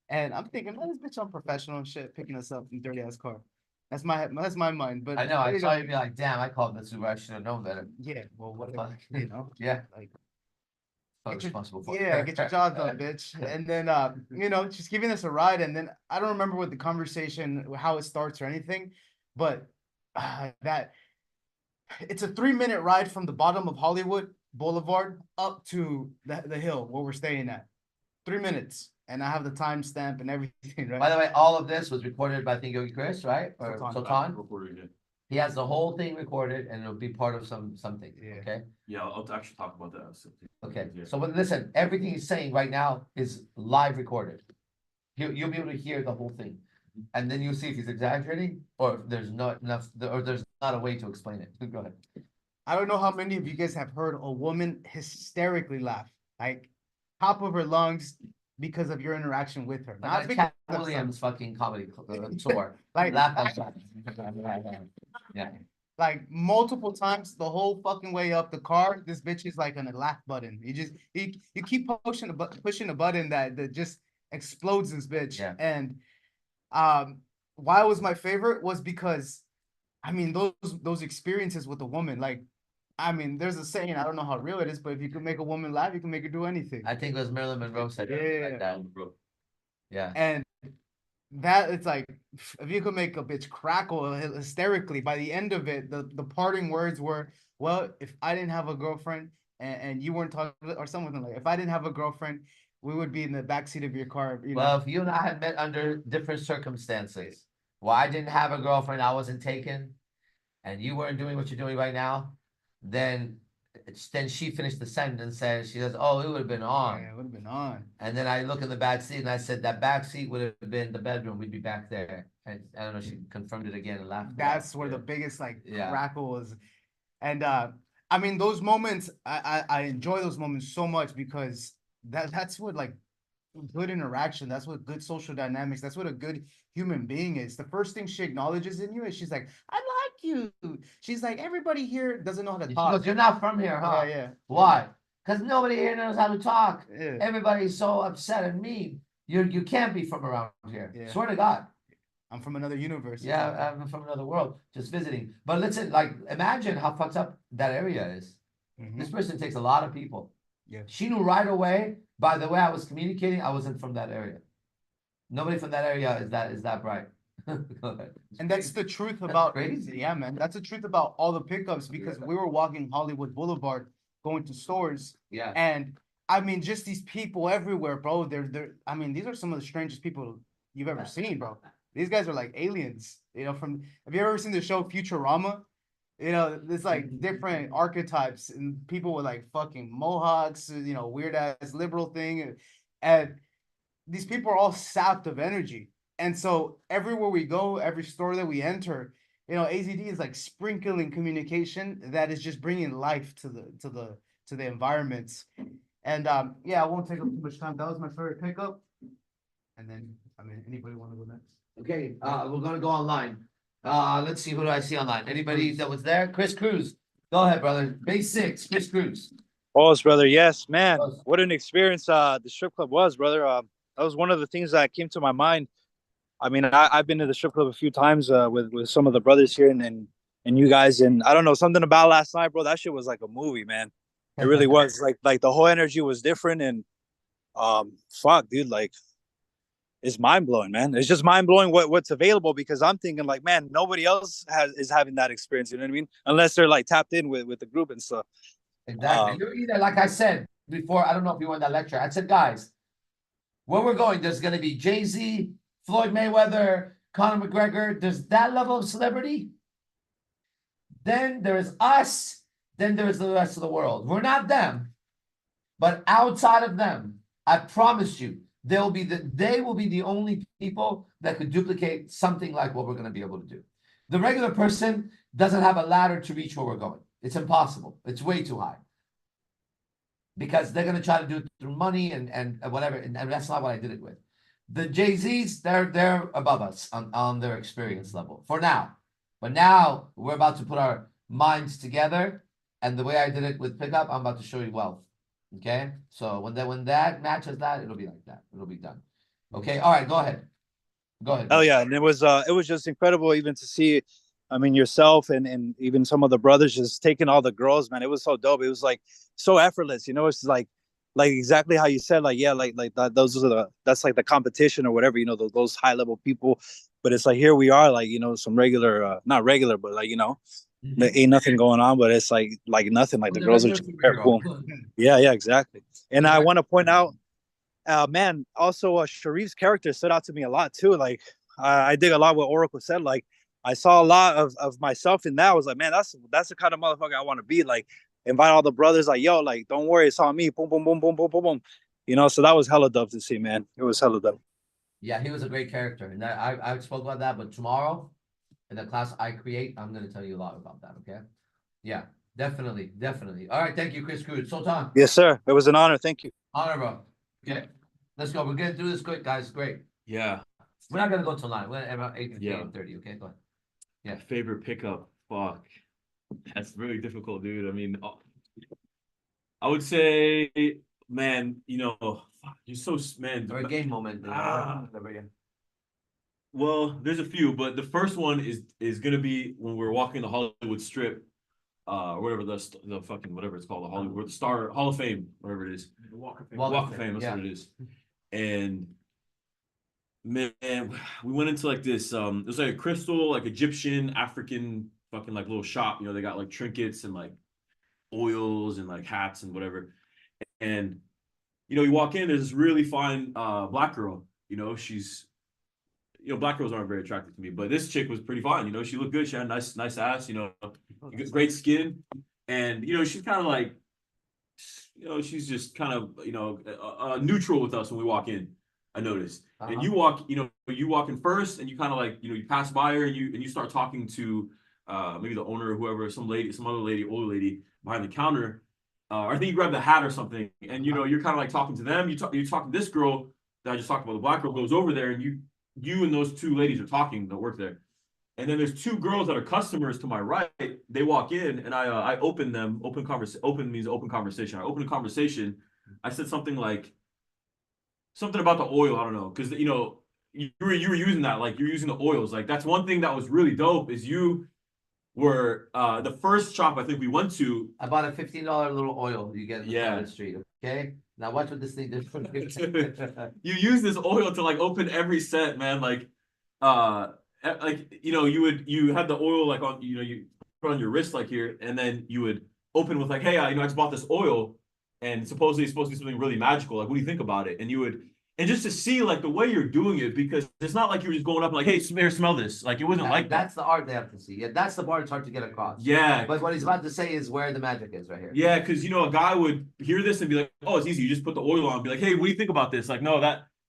And I'm thinking, man, this bitch unprofessional and shit, picking us up in dirty ass car. That's my mind. But I know, I you saw you be like, damn, I called this Uber, I should have known better. yeah, well, what Fuck. you know, Yeah. like I'm get your, responsible for it. yeah, get your job done, bitch. And then you know, just giving us a ride, and then I don't remember what the conversation, how it starts or anything, but that it's a 3-minute ride from the bottom of Hollywood Boulevard up to the hill where we're staying at. 3 minutes, and I have the timestamp and everything, right? By the way, all of this was recorded by, I think, Yogi Chris, right? Or Sultan. Sultan? Recorded it. He has the whole thing recorded and it'll be part of something, Yeah. okay? Yeah, I'll actually talk about that. Okay, Yeah. so but listen, everything he's saying right now is live recorded. You'll be able to hear the whole thing. And then you'll see if he's exaggerating or if there's not enough, or there's not a way to explain it. Go ahead. I don't know how many of you guys have heard a woman hysterically laugh, like top of her lungs because of your interaction with her. Not Like because Cat of Williams fucking comedy tour. Like- Laugh outside. Yeah. like multiple times the whole fucking way up the car. This bitch is like on a laugh button. You keep pushing a button that just explodes this bitch. Yeah. And why it was my favorite was because I mean those experiences with a woman, like I mean, there's a saying, I don't know how real it is, but if you can make a woman laugh, you can make her do anything. I think it was Marilyn Monroe said it like that. Yeah. And that it's like if you could make a bitch crackle hysterically, by the end of it, the parting words were, well, if I didn't have a girlfriend and you weren't talking, or something like, if I didn't have a girlfriend, we would be in the backseat of your car. You Well, know? if you and I had met under different circumstances, well, I didn't have a girlfriend, I wasn't taken, and you weren't doing what you're doing right now, then she finished the sentence and said, she says, oh, it would have been on. Yeah, it would have been on. And then I look in the back seat and I said, that back seat would have been the bedroom, we'd be back there. And I don't know, she confirmed it again and laughed. That's where the biggest like Yeah. crackle was. And I mean those moments, I enjoy those moments so much because that's what like good interaction, that's what good social dynamics, that's what a good human being is. The first thing she acknowledges in you is she's like, I like you. She's like, everybody here doesn't know how to She talk. goes, you're not from here, huh? Yeah. Why? Because nobody here knows how to talk. Yeah. Everybody's so upset and mean. You can't be from around here. Yeah. Swear to God. I'm from another universe. Yeah, I'm from another world, just visiting. But listen, like, imagine how fucked up that area is. Mhm. This person takes a lot of people. Yeah. She knew right away, by the way I was communicating, I wasn't from that area. Nobody from that area is that bright. Go ahead. And that's the truth about crazy. Yeah, man. That's the truth about all the pickups, because we were walking Hollywood Boulevard going to stores. Yeah. And I mean, just these people everywhere, bro. They're I mean, these are some of the strangest people you've ever seen, bro. These guys are like aliens, you know, have you ever seen the show Futurama? You know, there's like different archetypes and people with like fucking mohawks, you know, weird ass liberal thing. And these people are all sapped of energy. And so everywhere we go, every store that we enter, you know, AZD is like sprinkling communication that is just bringing life to the environments. And yeah, I won't take up too much time. That was my favorite pickup. And then, I mean, anybody want to go next? Okay, we're gonna go online. Let's see, who do I see online? Anybody that was there? Chris Cruz. Go ahead, brother. Base 6, Chris Cruz. Pause, brother. Yes, man. Pause. What an experience the strip club was, brother. That was one of the things that came to my mind. I mean, I've been to the strip club a few times with some of the brothers here and you guys, and I don't know, something about last night, bro. That shit was like a movie, man. It really was. Like the whole energy was different, and fuck, dude, like it's mind blowing, man. It's just mind blowing what's available, because I'm thinking like, man, nobody else is having that experience. You know what I mean? Unless they're like tapped in with the group and stuff. Exactly. You're either, like I said before, I don't know if you were in that lecture. I said, guys, where we're going, there's going to be Jay-Z, Floyd Mayweather, Conor McGregor. There's that level of celebrity. Then there's us. Then there's the rest of the world. We're not them. But outside of them, I promise you, they will be the only people that could duplicate something like what we're going to be able to do. The regular person doesn't have a ladder to reach where we're going. It's impossible. It's way too high. Because they're going to try to do it through money and whatever. And that's not what I did it with. The Jay-Z's, they're above us on their experience level for now. But now we're about to put our minds together. And the way I did it with pickup, I'm about to show you wealth. Okay? So when that matches that, it'll be like that. It'll be done. Okay? All right, go ahead. Go ahead. Oh yeah, and it was just incredible even to see. I mean, yourself and even some of the brothers just taking all the girls, man. It was so dope. It was like so effortless, you know. It's like exactly how you said, like yeah, like that. Those are that's like the competition or whatever, you know, those high level people. But it's like here we are, like you know, some regular, not regular, but like you know, there ain't nothing going on. But it's like nothing. Like With the the girls are regular just there, boom. superhero. Yeah, exactly. And With the I reg- want to point out man, also Sharif's character stood out to me a lot too. Like I dig a lot what Oracle said. Like I saw a lot of myself in that. I was like, man, that's the kind of motherfucker I want to be. Like invite all the brothers. Like yo, like don't worry, it's on me. Boom, boom, boom, boom, boom, boom, boom. You know, so that was hella dope to see, man. It was hella dope. Yeah, he was a great character, and I spoke about that. But tomorrow, in the class I create, I'm gonna tell you a lot about that. Okay? Yeah, definitely, definitely. All right, thank you, Chris Cruz. Sultan, Yes, sir. It was an honor. Thank you. honor, bro. Okay, let's go. We're gonna do this quick, guys. Great. Yeah. We're not gonna go till 9. We're at about 8:30. Yeah. 30. Okay, go ahead. Yeah. Favorite pickup. Fuck. That's really difficult, dude. I mean, I would say, man, you know, fuck, you're so man. Or a game moment. Whatever, yeah. Well, there's a few, but the first one is gonna be when we're walking the Hollywood Strip, whatever the fucking whatever it's called, the Hollywood, the Star Hall of Fame, whatever it is. Walk of Fame. Walk of Fame, that's yeah. what it is. And man, we went into like this, it was like a crystal, like Egyptian, African fucking like little shop. You know, they got like trinkets and like oils and like hats and whatever. And you know, you walk in, there's this really fine black girl. You know, black girls aren't very attractive to me, but this chick was pretty fine. You know, she looked good. She had a nice ass. You know, great skin, and you know, she's kind of like, you know, she's just kind of neutral with us when we walk in. I noticed, and you walk in first, and you kind of like, you know, you pass by her, and you start talking to maybe the owner or whoever, some other lady, older lady behind the counter. I think you grab the hat or something, and you know, you're kind of like talking to them. You talk to this girl that I just talked about. The black girl goes over there, and you and those two ladies are talking that work there. And then there's two girls that are customers to my right. They walk in, and I open them. Open means open conversation. I open a conversation. I said something about the oil. I don't know, because you know, you were using that, like you're using the oils. Like that's one thing that was really dope is you were the first shop I think we went to. I bought a $15 little oil you get in the Yeah. side of the street. Okay, now watch what this thing did for me. You use this oil to like open every set, man. Like you know, you had the oil like on, you know, you put on your wrist like here, and then you would open with like, hey, you know, I just bought this oil, and supposedly it's supposed to be something really magical. Like, what do you think about it? And you would, and just to see like the way you're doing it, because it's not like you were just going up and like, hey, smell this. Like it wasn't like that. That's the art they have to see. Yeah, that's the part it's hard to get across. Yeah. But what he's about to say is where the magic is right here. Yeah, because you know, a guy would hear this and be like, oh, it's easy. You just put the oil on and be like, hey, what do you think about this? Like, no,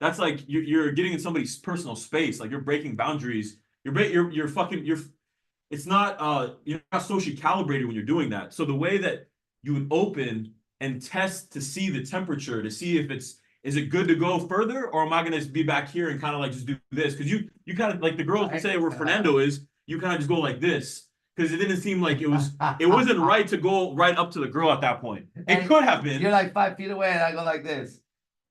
that's like you're getting in somebody's personal space. Like you're breaking boundaries. You're fucking it's not you're not socially calibrated when you're doing that. So the way that you would open and test to see the temperature, to see if is it good to go further, or am I gonna be back here and kind of like just do this? Because you kind of like the girls would say where Fernando is, you kind of just go like this. Because it didn't seem like it wasn't right to go right up to the girl at that point. It could have been. You're like 5 feet away, and I go like this.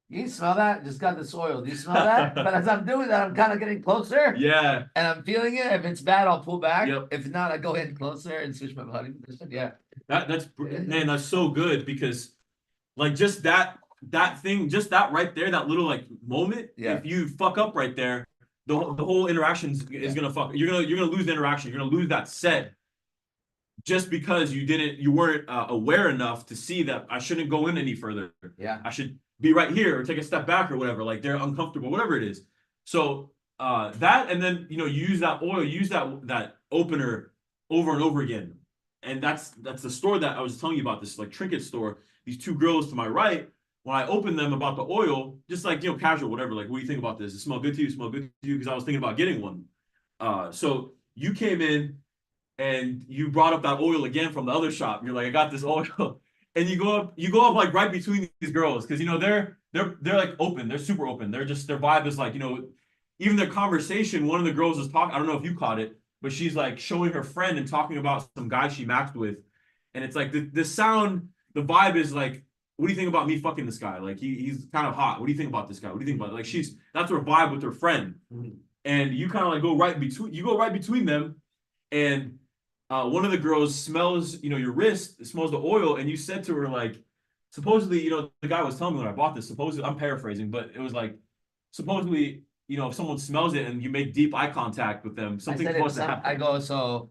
You smell that? Just got this oil. Do you smell that? But as I'm doing that, I'm kind of getting closer. Yeah. And I'm feeling it. If it's bad, I'll pull back. Yep. If not, I go in closer and switch my body position. Yeah. That's so good, because like just that thing, just that right there, that little like moment. Yeah. If you fuck up right there, the whole interaction is gonna fuck. You're gonna lose the interaction. You're gonna lose that set. Just because you weren't aware enough to see that I shouldn't go in any further. Yeah. I should be right here or take a step back or whatever. Like they're uncomfortable, whatever it is. So that, and then you know, you use that oil, use that opener over and over again. And that's the store that I was telling you about, this like trinket store. These two girls to my right, when I opened them about the oil, just like, you know, casual, whatever, like, what do you think about this? It smell good to you? Smell good to you? Because I was thinking about getting one. So you came in and you brought up that oil again from the other shop. You're like, I got this oil. And you go up like right between these girls, because you know they're like open, they're super open. They're just, their vibe is like, you know, even their conversation, one of the girls is talking, I don't know if you caught it, but she's like showing her friend and talking about some guy she matched with. And it's like the sound, the vibe is like, what do you think about me fucking this guy? Like he's kind of hot. What do you think about this guy? What do you think about it? Like that's her vibe with her friend. Mm-hmm. and you kind of like go right between them, and one of the girls smells, your wrist, smells the oil, and you said to her like, supposedly, the guy was telling me when I bought this, supposedly, I'm paraphrasing, but it was like, supposedly, if someone smells it and you make deep eye contact with them, something's supposed to happen. I go, so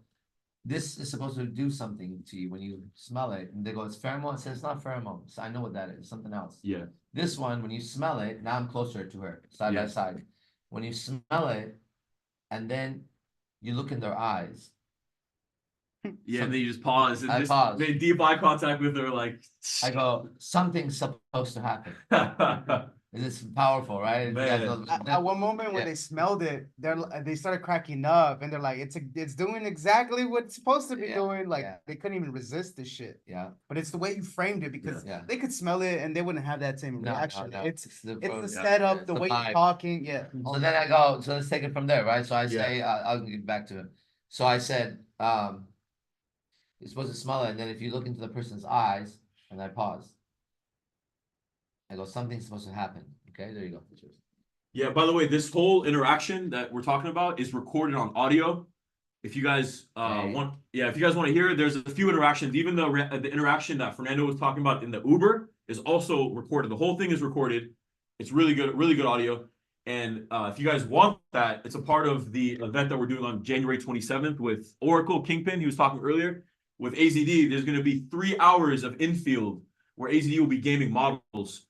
this is supposed to do something to you when you smell it. And they go, it's pheromone. I said, it's not pheromone. So I know what that is, something else. Yeah. This one, when you smell it, now I'm closer to her, side by side. When you smell it, and then you look in their eyes. Yeah, and then you just pause and I just pause. made deep eye contact with her, like. I go, something's supposed to happen. This is powerful, right? Man. At one moment when Yeah. they smelled it, they started cracking up, and they're like, it's doing exactly what it's supposed to be doing. Like they couldn't even resist this shit. Yeah. But it's the way you framed it, because Yeah. they could smell it and they wouldn't have that same No, reaction. no. It's the the setup, it's the way vibe. you're talking. Yeah. So then I go, so let's take it from there, right? So I Yeah. say, I'll get back to him. So I said, you're supposed to smell it, and then if you look into the person's eyes, and I pause. I go, something's supposed to happen. Okay, there you go. Yeah, by the way, this whole interaction that we're talking about is recorded on audio. If you guys want to hear it, there's a few interactions. Even the interaction that Fernando was talking about in the Uber is also recorded. The whole thing is recorded. It's really good audio. And if you guys want that, it's a part of the event that we're doing on January 27th with Oracle Kingpin. He was talking earlier. With AZD, there's going to be 3 hours of infield where AZD will be gaming models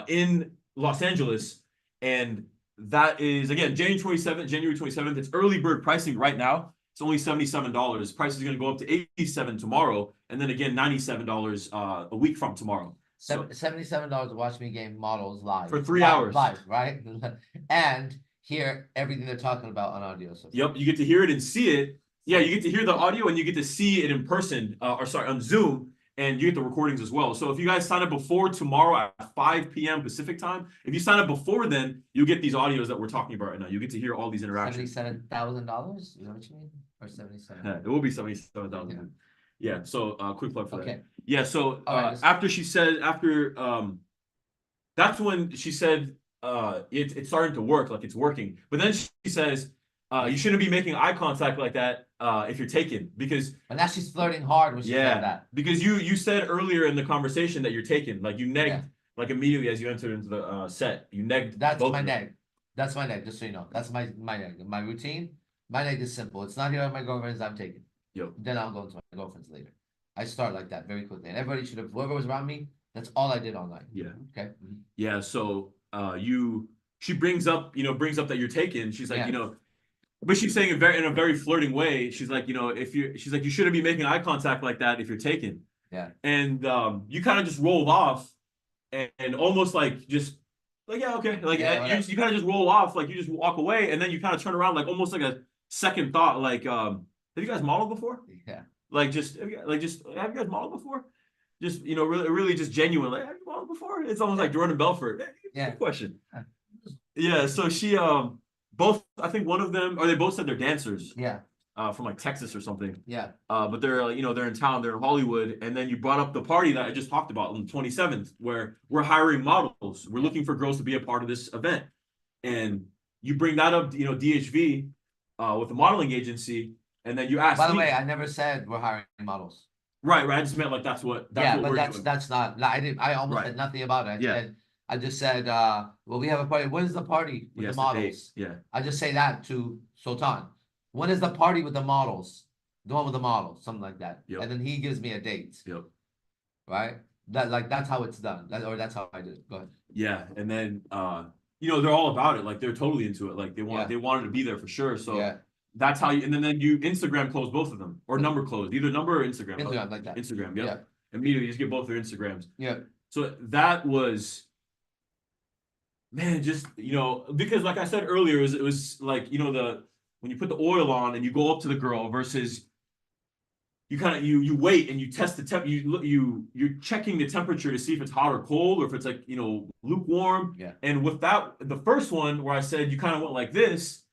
in Los Angeles. And that is, again, January 27th. It's early bird pricing right now. It's only $77. Price is going to go up to $87 tomorrow. And then again, $97 a week from tomorrow. So, $77 to watch me game models live. For 3 hours. Live, right? And hear everything they're talking about on audio. So. Yep, you get to hear it and see it. Yeah, you get to hear the audio and you get to see it in person, on Zoom, and you get the recordings as well. So if you guys sign up before tomorrow at 5 p.m. Pacific time, if you sign up before then, you'll get these audios that we're talking about right now. You get to hear all these interactions. $77,000? Is that what you mean? Or 77? Yeah, it will be $77,000. Yeah. So quick plug for that. Yeah. So right, after that's when she said it's starting to work, like it's working. But then she says you shouldn't be making eye contact like that if you're taken, because. And now she's flirting hard when she said that. Because you said earlier in the conversation that you're taken, like you negged like immediately as you entered into the set. You negged. That's my neg. That's my neg, just so you know. That's my neg. My routine. My neg is simple. It's not here with my girlfriends, I'm taken. Yep. Then I'll go into my girlfriends later. I start like that very quickly. And everybody should have, whoever was around me, that's all I did all night. Yeah. Okay. Yeah. So she brings up that you're taken. She's like, but she's saying in a very flirting way. She's like, she's like, you shouldn't be making eye contact like that if you're taken. Yeah. And you kind of just rolled off and almost like just like, yeah, okay. Like you kind of just roll off, like you just walk away, and then you kind of turn around like almost like a second thought, like, have you guys modeled before? Yeah. Have you guys modeled before? Just, really just genuine. Like, have you modeled before? It's almost like Jordan Belfort. Yeah. Good question. Yeah. So she, I think one of them, or they both said they're dancers. Yeah. From like Texas or something. Yeah. But they're, they're in town, they're in Hollywood. And then you brought up the party that I just talked about on the 27th, where we're hiring models. We're looking for girls to be a part of this event. And you bring that up, DHV, with the modeling agency. And then you ask. By the way, I never said we're hiring models. Right. I just meant like that's what we're doing. That's not. I almost said nothing about it. I just said, well, we have a party. When is the party with the models? I just say that to Sultan. When is the party with the models? The one with the models, something like that. Yep. And then he gives me a date. Yep. Right. That's how it's done. That's how I did it. Go ahead. Yeah, and then they're all about it. Like they're totally into it. Like they wanted to be there for sure. So that's how you. And then you Instagram close both of them, or number close, either number or Instagram. Instagram like that. Instagram. Yep. Yeah. Immediately, just get both their Instagrams. Yeah. So that was. Man, just because like I said earlier, it was like when you put the oil on and you go up to the girl versus you kind of you wait and you test the temp, you're checking the temperature to see if it's hot or cold, or if it's like lukewarm. Yeah. And with that, the first one where I said you kind of went like this,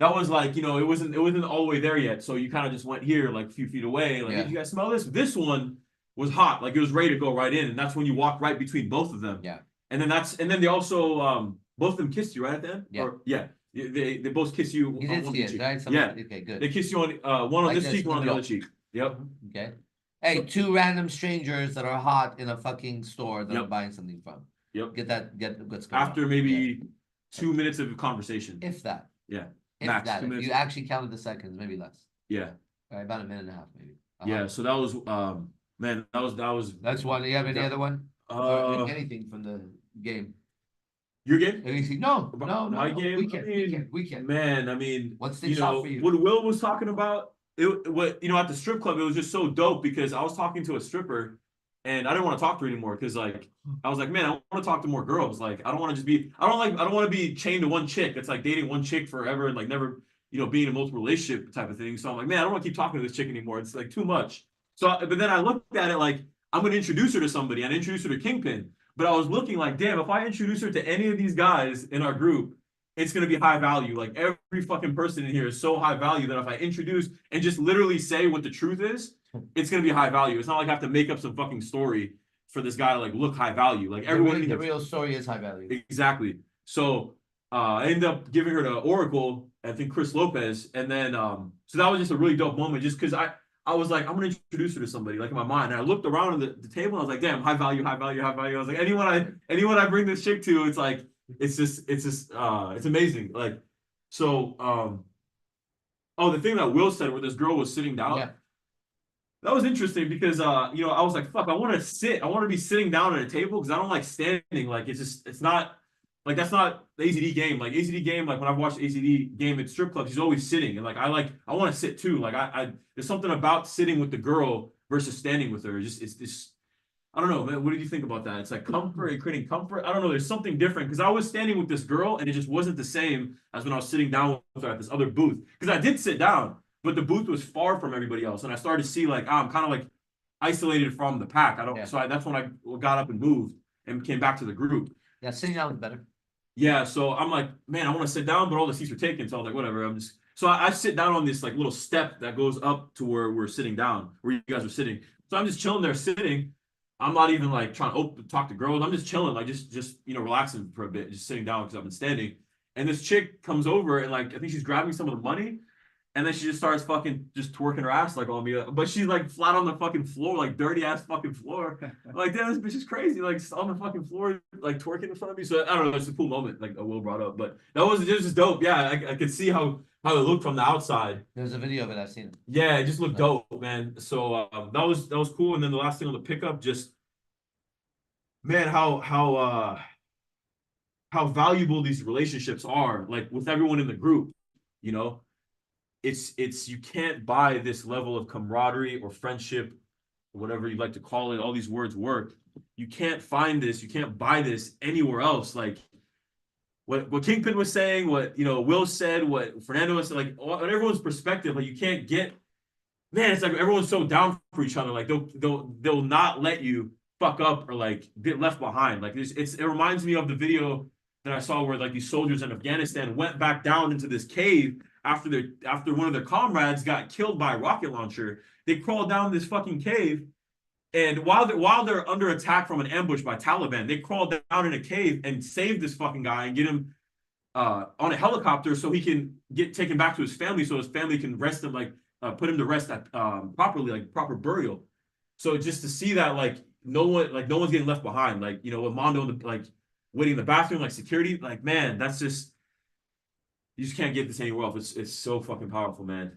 that was like it wasn't all the way there yet, so you kind of just went here like a few feet away, like, did you guys smell this? This one was hot, like it was ready to go right in, and that's when you walk right between both of them. Yeah. And then they also both of them kissed you right at the end. Yeah. They both kiss you. You on did one see it, cheek. right? Yeah. Okay, good. They kiss you on one on Like this this, cheek, in one the on the other middle. cheek. Yep. Okay. Hey, two random strangers that are hot in a fucking store that I'm Yep. buying something from. Yep. Get what's going on. After maybe 2 minutes of conversation. If that. Yeah. If Max, that. 2 If minutes. you actually counted the seconds, maybe less. Yeah. All right, about a minute and a half, maybe. Yeah. So that was man, that was That's one. Do you have any other one? Or anything from the game? Your game? Anything? No, My game. Weekend. Man, I mean, What sticks out for you? what Will was talking about, at the strip club, it was just so dope because I was talking to a stripper and I didn't want to talk to her anymore because like I was like, man, I want to talk to more girls. Like I don't want to just be I don't want to be chained to one chick. It's like dating one chick forever and like never, being in a multiple relationship type of thing. So I'm like, man, I don't want to keep talking to this chick anymore. It's like too much. So but then I looked at it like I'm gonna introduce her to somebody and introduce her to Kingpin. But I was looking like, damn, if I introduce her to any of these guys in our group, it's gonna be high value. Like every fucking person in here is so high value that if I introduce and just literally say what the truth is, it's gonna be high value. It's not like I have to make up some fucking story for this guy to like look high value. Like everyone The real story is high value. Exactly. So I ended up giving her to Oracle, I think Chris Lopez, and then so that was just a really dope moment just because I was like, I'm gonna introduce her to somebody, like in my mind. And I looked around at the table and I was like, damn, high value, high value, high value. I was like, anyone I bring this chick to, it's like, it's amazing. Like, so oh, the thing that Will said where this girl was sitting down. Yeah. That was interesting because I was like, fuck, I want to be sitting down at a table because I don't like standing. Like it's not like that's not the AZD game. Like AZD game, like when I've watched AZD game at strip clubs, he's always sitting. And like I want to sit too. Like I there's something about sitting with the girl versus standing with her. It's this I don't know, man. What did you think about that? It's like comfort, you're creating comfort. I don't know. There's something different because I was standing with this girl and it just wasn't the same as when I was sitting down with her at this other booth. Because I did sit down, but the booth was far from everybody else, and I started to see like I'm kind of like isolated from the pack. I don't. Yeah. So that's when I got up and moved and came back to the group. Yeah, sitting down is better. Yeah. So I'm like, man, I want to sit down, but all the seats are taken. So I was like, whatever. I'm just. So I sit down on this like little step that goes up to where we're sitting down, where you guys are sitting. So I'm just chilling there, sitting. I'm not even like trying to talk to girls. I'm just chilling, like just relaxing for a bit, just sitting down because I've been standing. And this chick comes over and like I think she's grabbing some of the money, and then she just starts fucking just twerking her ass like on me. But she's like flat on the fucking floor, like dirty ass fucking floor. I'm like, damn, this bitch is crazy, like on the fucking floor, like twerking in front of me. So I don't know, it's a cool moment, like Will brought up. But it was just dope. Yeah, I could see how it looked from the outside. There's a video of it, I've seen it. Yeah, it just looked dope, man. So that was cool. And then the last thing on the pickup, just man, how valuable these relationships are, like with everyone in the group, it's you can't buy this level of camaraderie or friendship, whatever you'd like to call it. All these words work. You can't find this, you can't buy this anywhere else. Like what Kingpin was saying, what Will said, what Fernando was like, on everyone's perspective, like you can't get, man, it's like everyone's so down for each other. Like they'll not let you fuck up or like get left behind. Like it reminds me of the video that I saw where like these soldiers in Afghanistan went back down into this cave after one of their comrades got killed by a rocket launcher. They crawled down this fucking cave, and while they're under attack from an ambush by Taliban, they crawled down in a cave and saved this fucking guy and get him on a helicopter so he can get taken back to his family, so his family can rest him, like put him to rest at properly, like proper burial. So just to see that, like no one's getting left behind, like with Mondo like waiting in the bathroom, like security, like man, that's just, you just can't get this anywhere else. It's so fucking powerful, man.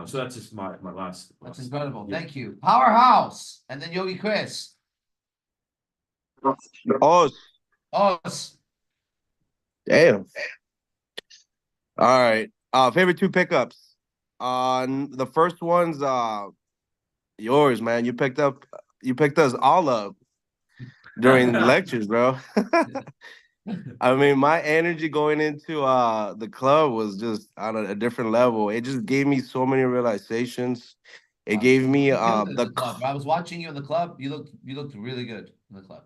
So that's just my last. That's incredible. Yeah. Thank you. Powerhouse. And then Yogi Chris. Oh, Us. damn. All right. Favorite two pickups. The first one's yours, man. You picked us all up during lectures, bro. I mean, my energy going into the club was just on a different level. It just gave me so many realizations. It gave me the club. I was watching you in the club. You looked really good in the club.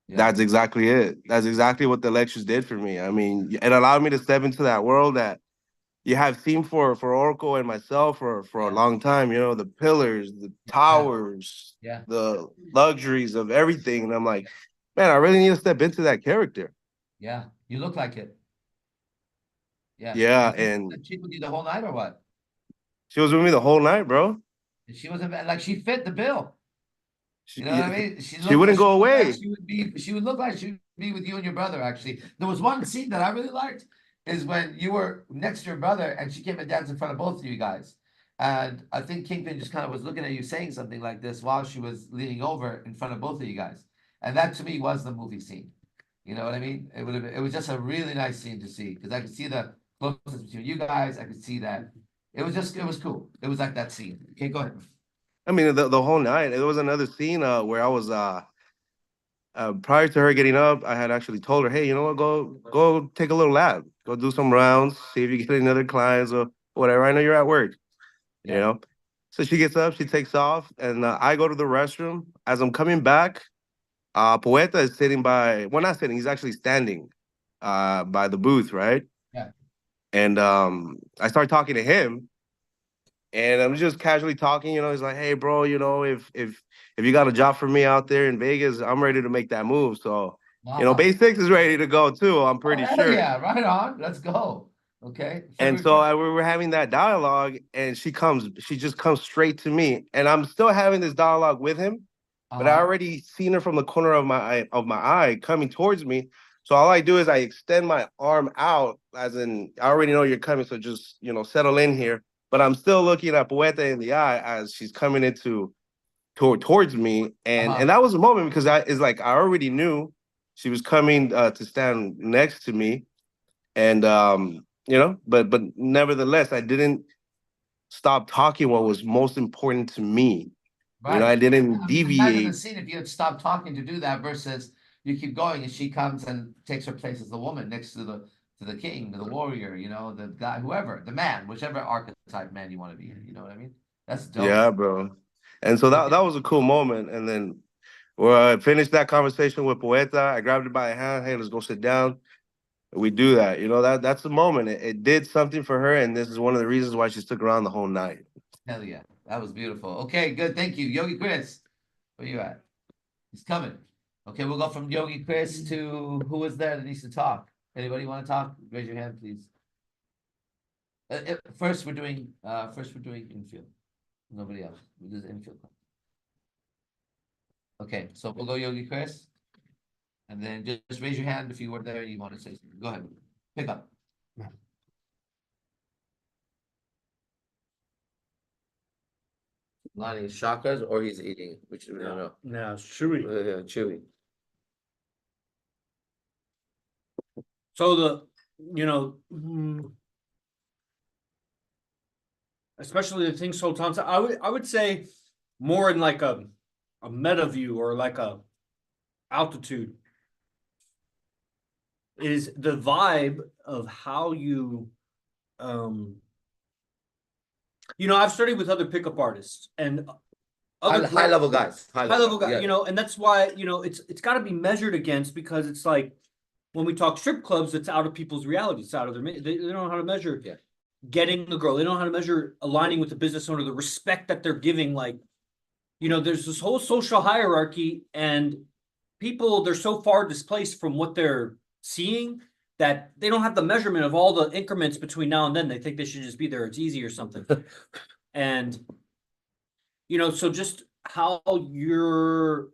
Yeah. That's exactly it. That's exactly what the lectures did for me. I mean, it allowed me to step into that world that you have seen for Oracle and myself for a long time. The pillars, the towers, Yeah. the luxuries of everything. And I'm like, man, I really need to step into that character. Yeah, you look like it. Yeah, Was and that chick with you the whole night or what? she was with me the whole night, bro. And she wasn't like she fit the bill. She, You know what I mean? She she looked like wouldn't go away. she would be. She would look like she would be with you and your brother. Actually, there was one scene that I really liked is when you were next to your brother and she came and danced in front of both of you guys. And I think Kingpin just kind of was looking at you saying something like this while she was leaning over in front of both of you guys. And that to me was the movie scene. You know what I mean? It would have. It was just a really nice scene to see because I could see the closeness between you guys. I could see that. It was just. It was cool. It was like that scene. Okay, go ahead. I mean, the whole night. There was another scene where I was prior to her getting up, I had actually told her, hey, you know what, go take a little lap, go do some rounds, see if you get any other clients or whatever. I know you're at work, you know. So she gets up, she takes off, and I go to the restroom. As I'm coming back, Poeta is sitting by, well, not sitting, he's actually standing by the booth, right? Yeah. And I start talking to him, and I'm just casually talking, you know. He's like, hey, bro, you know, if you got a job for me out there in Vegas, I'm ready to make that move. So, you know, Wow. Base 6 is ready to go too, I'm Oh, pretty hell sure. yeah, right on. Let's go. Okay. And so we were having that dialogue, and she just comes straight to me, and I'm still having this dialogue with him, but I already seen her from the corner of my eye coming towards me. So all I do is I extend my arm out, as in I already know you're coming, so just, you know, settle in here. But I'm still looking at Poeta in the eye as she's coming towards me, and that was a moment because it's like I already knew she was coming to stand next to me, and you know, but nevertheless, I didn't stop talking what was most important to me. Right. You know, I didn't Imagine the deviate. scene if you had stopped talking to do that versus you keep going and she comes and takes her place as the woman next to the king, to the warrior, you know, the guy, whoever, the man, whichever archetype man you want to be in. You know what I mean? That's dope. Yeah, bro. And so that was a cool moment. And then I finished that conversation with Poeta. I grabbed her by the hand. Hey, let's go sit down. We do that. You know, that's the moment. It did something for her, and this is one of the reasons why she stuck around the whole night. Hell yeah. That was beautiful. Okay, good. Thank you. Yogi Chris, where you at? He's coming. Okay, we'll go from Yogi Chris to who is there that needs to talk? Anybody want to talk? Raise your hand, please. First we're doing infield. Nobody else. We'll do infield. Okay, so we'll go Yogi Chris. And then just raise your hand if you were there and you want to say something. Go ahead. Pick up. Lining his chakras or he's eating, which we don't know. No, it's chewy. Yeah, chewy. So especially the things Sultan, I would say more in like a meta view or like a altitude is the vibe of how you I've studied with other pickup artists and High level guys. High level guys, yeah. and that's why, it's got to be measured against, because it's like when we talk strip clubs, it's out of people's reality. It's out of they don't know how to measure getting the girl. They don't know how to measure aligning with the business owner, the respect that they're giving. Like, there's this whole social hierarchy, and people, they're so far displaced from what they're seeing that they don't have the measurement of all the increments between now and then. They think they should just be there. It's easy or something. And, so just how you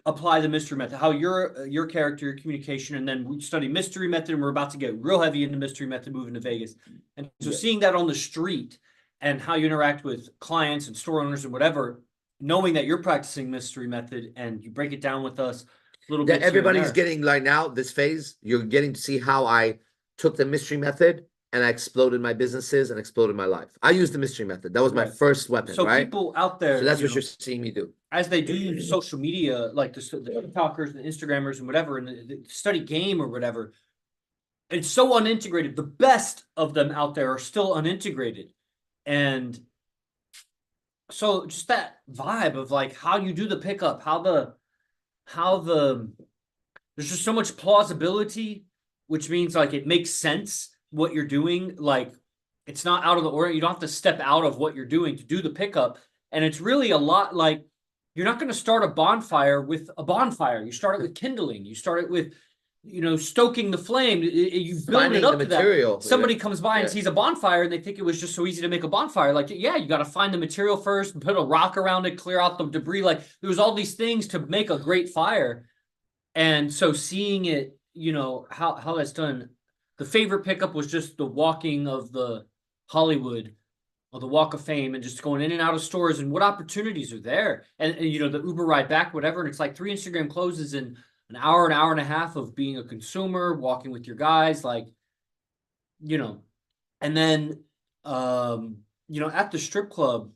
apply the mystery method, how your character, your communication, and then we study mystery method, and we're about to get real heavy into mystery method moving to Vegas. And so seeing that on the street and how you interact with clients and store owners and whatever, knowing that you're practicing mystery method and you break it down with us a little bit. Everybody's getting like now this phase, you're getting to see how I took the mystery method and I exploded my businesses and exploded my life. I used the mystery method. That was my first weapon, so right? People out there, So that's what you're seeing me do. As they do social media, like the TikTokers and Instagrammers and whatever, and the study game or whatever, it's so unintegrated. The best of them out there are still unintegrated. And so just that vibe of like how you do the pickup, how the there's just so much plausibility, which means like it makes sense what you're doing. Like it's not out of the ordinary. You don't have to step out of what you're doing to do the pickup. And it's really a lot like you're not going to start a bonfire with a bonfire. You start it with kindling. You start it with, stoking the flame. You build Finding it up the to that. material. Somebody comes by and Yeah. sees a bonfire and they think it was just so easy to make a bonfire. Like, yeah, you got to find the material first, put a rock around it, clear out the debris. Like, there was all these things to make a great fire. And so seeing it, how that's done. The favorite pickup was just the walking of the Hollywood or the Walk of Fame and just going in and out of stores and what opportunities are there. And the Uber ride back, whatever. And it's like 3 Instagram closes in an hour and a half of being a consumer, walking with your guys, like, and then, at the strip club,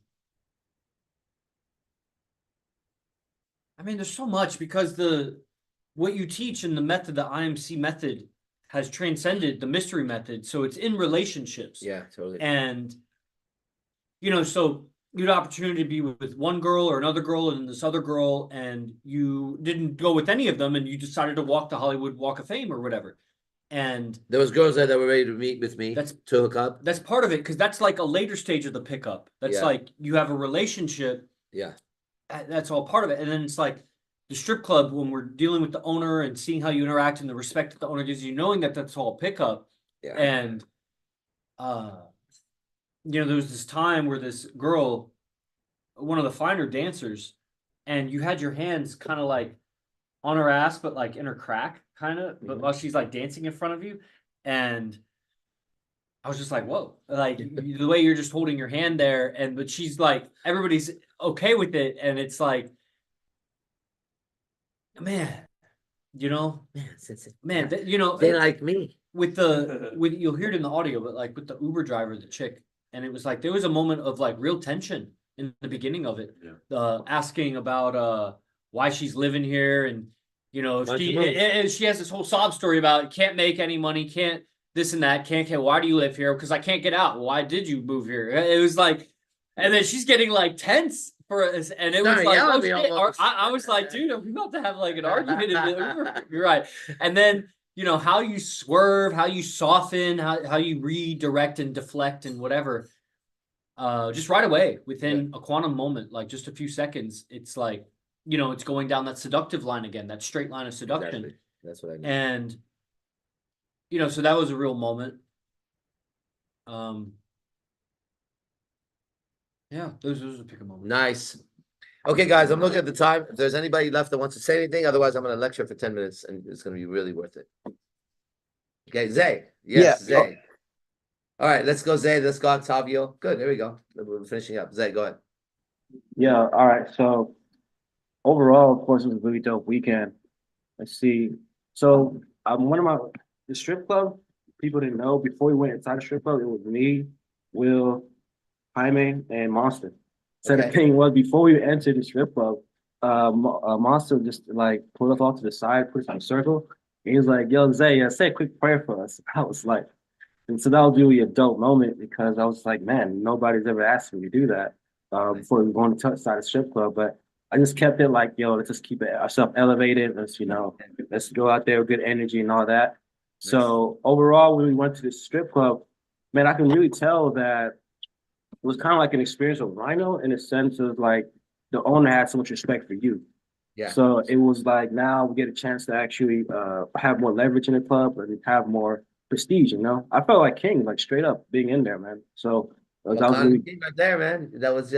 I mean, there's so much because what you teach in the method, the IMC method, has transcended the mystery method. So it's in relationships. Yeah, totally. And, so you had opportunity to be with one girl or another girl and this other girl, and you didn't go with any of them, and you decided to walk the Hollywood Walk of Fame or whatever. And there was girls there that were ready to meet with me to hook up. That's part of it, because that's like a later stage of the pickup. That's like you have a relationship. Yeah. That's all part of it. And then it's like the strip club, when we're dealing with the owner and seeing how you interact and the respect that the owner gives you, knowing that that's all pickup. Yeah. And there was this time where this girl, one of the finer dancers, and you had your hands kind of like on her ass, but like in her crack, kind of, but while she's like dancing in front of you. And I was just like, whoa, like the way you're just holding your hand there. But she's like, everybody's okay with it. And it's like, man, they like me with you'll hear it in the audio, but like with the Uber driver, the chick. And it was like, there was a moment of like real tension in the beginning of it, asking about why she's living here. And, she has this whole sob story about can't make any money, can't this and that, can't, why do you live here? Because I can't get out. Why did you move here? It was like, and then she's getting like tense for us. And it was like, oh, shit. I was like, dude, are we about to have like an argument in the Uber? You're right. And then, how you swerve, how you soften, how you redirect and deflect and whatever. Just right away within a quantum moment, like just a few seconds, it's like, it's going down that seductive line again, that straight line of seduction. Exactly. That's what I mean. And, so that was a real moment. Yeah, those are pick a moment. Nice. Okay, guys, I'm looking at the time. If there's anybody left that wants to say anything, otherwise I'm going to lecture for 10 minutes and it's going to be really worth it. Okay, Zay. Yes, Yeah. Zay. All right, let's go, Zay. Let's go, Octavio. Good, there we go. We're finishing up. Zay, go ahead. Yeah, all right. So overall, of course, it was a really dope weekend. Let's see. So the strip club, people didn't know before we went inside the strip club, it was me, Will, Jaime, and Monster. So the thing was, before we entered the strip club, Monster just like pulled us off to the side, put us in a circle. And he was like, yo, Zay, say a quick prayer for us. I was like, and so that was really a dope moment because I was like, man, nobody's ever asked me to do that before we go on the side of the strip club. But I just kept it like, yo, let's just keep it ourselves elevated. Let's go out there with good energy and all that. So overall, when we went to the strip club, man, I can really tell that it was kind of like an experience of Rhino in a sense of like the owner had so much respect for you. Yeah. So it was like now we get a chance to actually have more leverage in the club and have more prestige, I felt like king, like straight up being in there, man. So that was really king right there, man. That was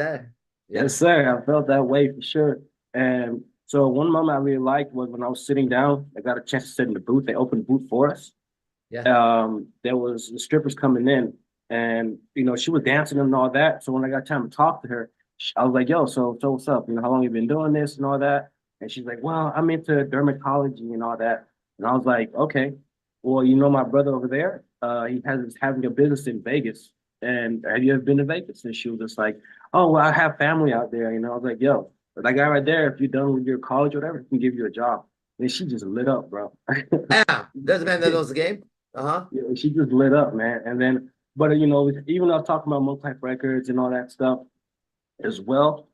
Yes, sir. I felt that way for sure. And so one moment I really liked was when I was sitting down, I got a chance to sit in the booth. They opened the booth for us. Yeah. There was the strippers coming in and, she was dancing and all that. So when I got time to talk to her, I was like, yo, so what's up? How long you been doing this and all that? And she's like, well, I'm into dermatology and all that. And I was like, okay, well, my brother over there, he's having a business in Vegas. And have you ever been to Vegas? And she was just like, oh, well, I have family out there. I was like, yo, but that guy right there, if you're done with your college or whatever, he can give you a job. And she just lit up, bro. Yeah, there's a man that knows the game. Uh-huh. Yeah, she just lit up, man. And then, but even though I was talking about multi records and all that stuff as well,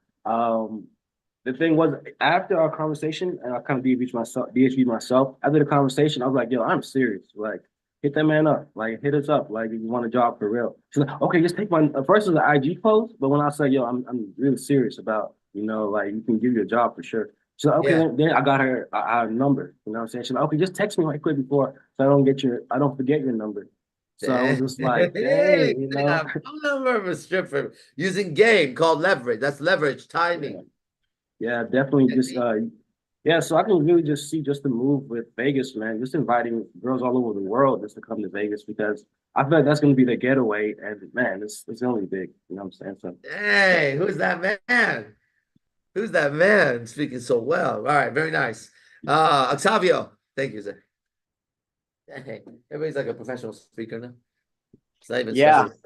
the thing was after our conversation, and I kind of DHB myself, after the conversation, I was like, yo, I'm serious. Like, hit that man up. Like, hit us up. Like, if you want a job for real. She's like, okay, just take my first was an IG post, but when I said, yo, I'm really serious about, like, you can give you a job for sure. So okay, Yeah. then I got her number. You know what I'm saying? She's like, okay, just text me right quick before so I don't forget your number. So I was just like, dang, you Getting know. a phone number of a stripper using game called leverage. That's leverage timing. Yeah, definitely just yeah, so I can really just see just the move with Vegas, man. Just inviting girls all over the world just to come to Vegas because I feel like that's gonna be the getaway and man, it's only big, you know what I'm saying? So Hey, who's that man? Who's that man speaking so well? All right, very nice. Octavio, thank you, sir. Hey, everybody's like a professional speaker now. It's not even Yeah. special.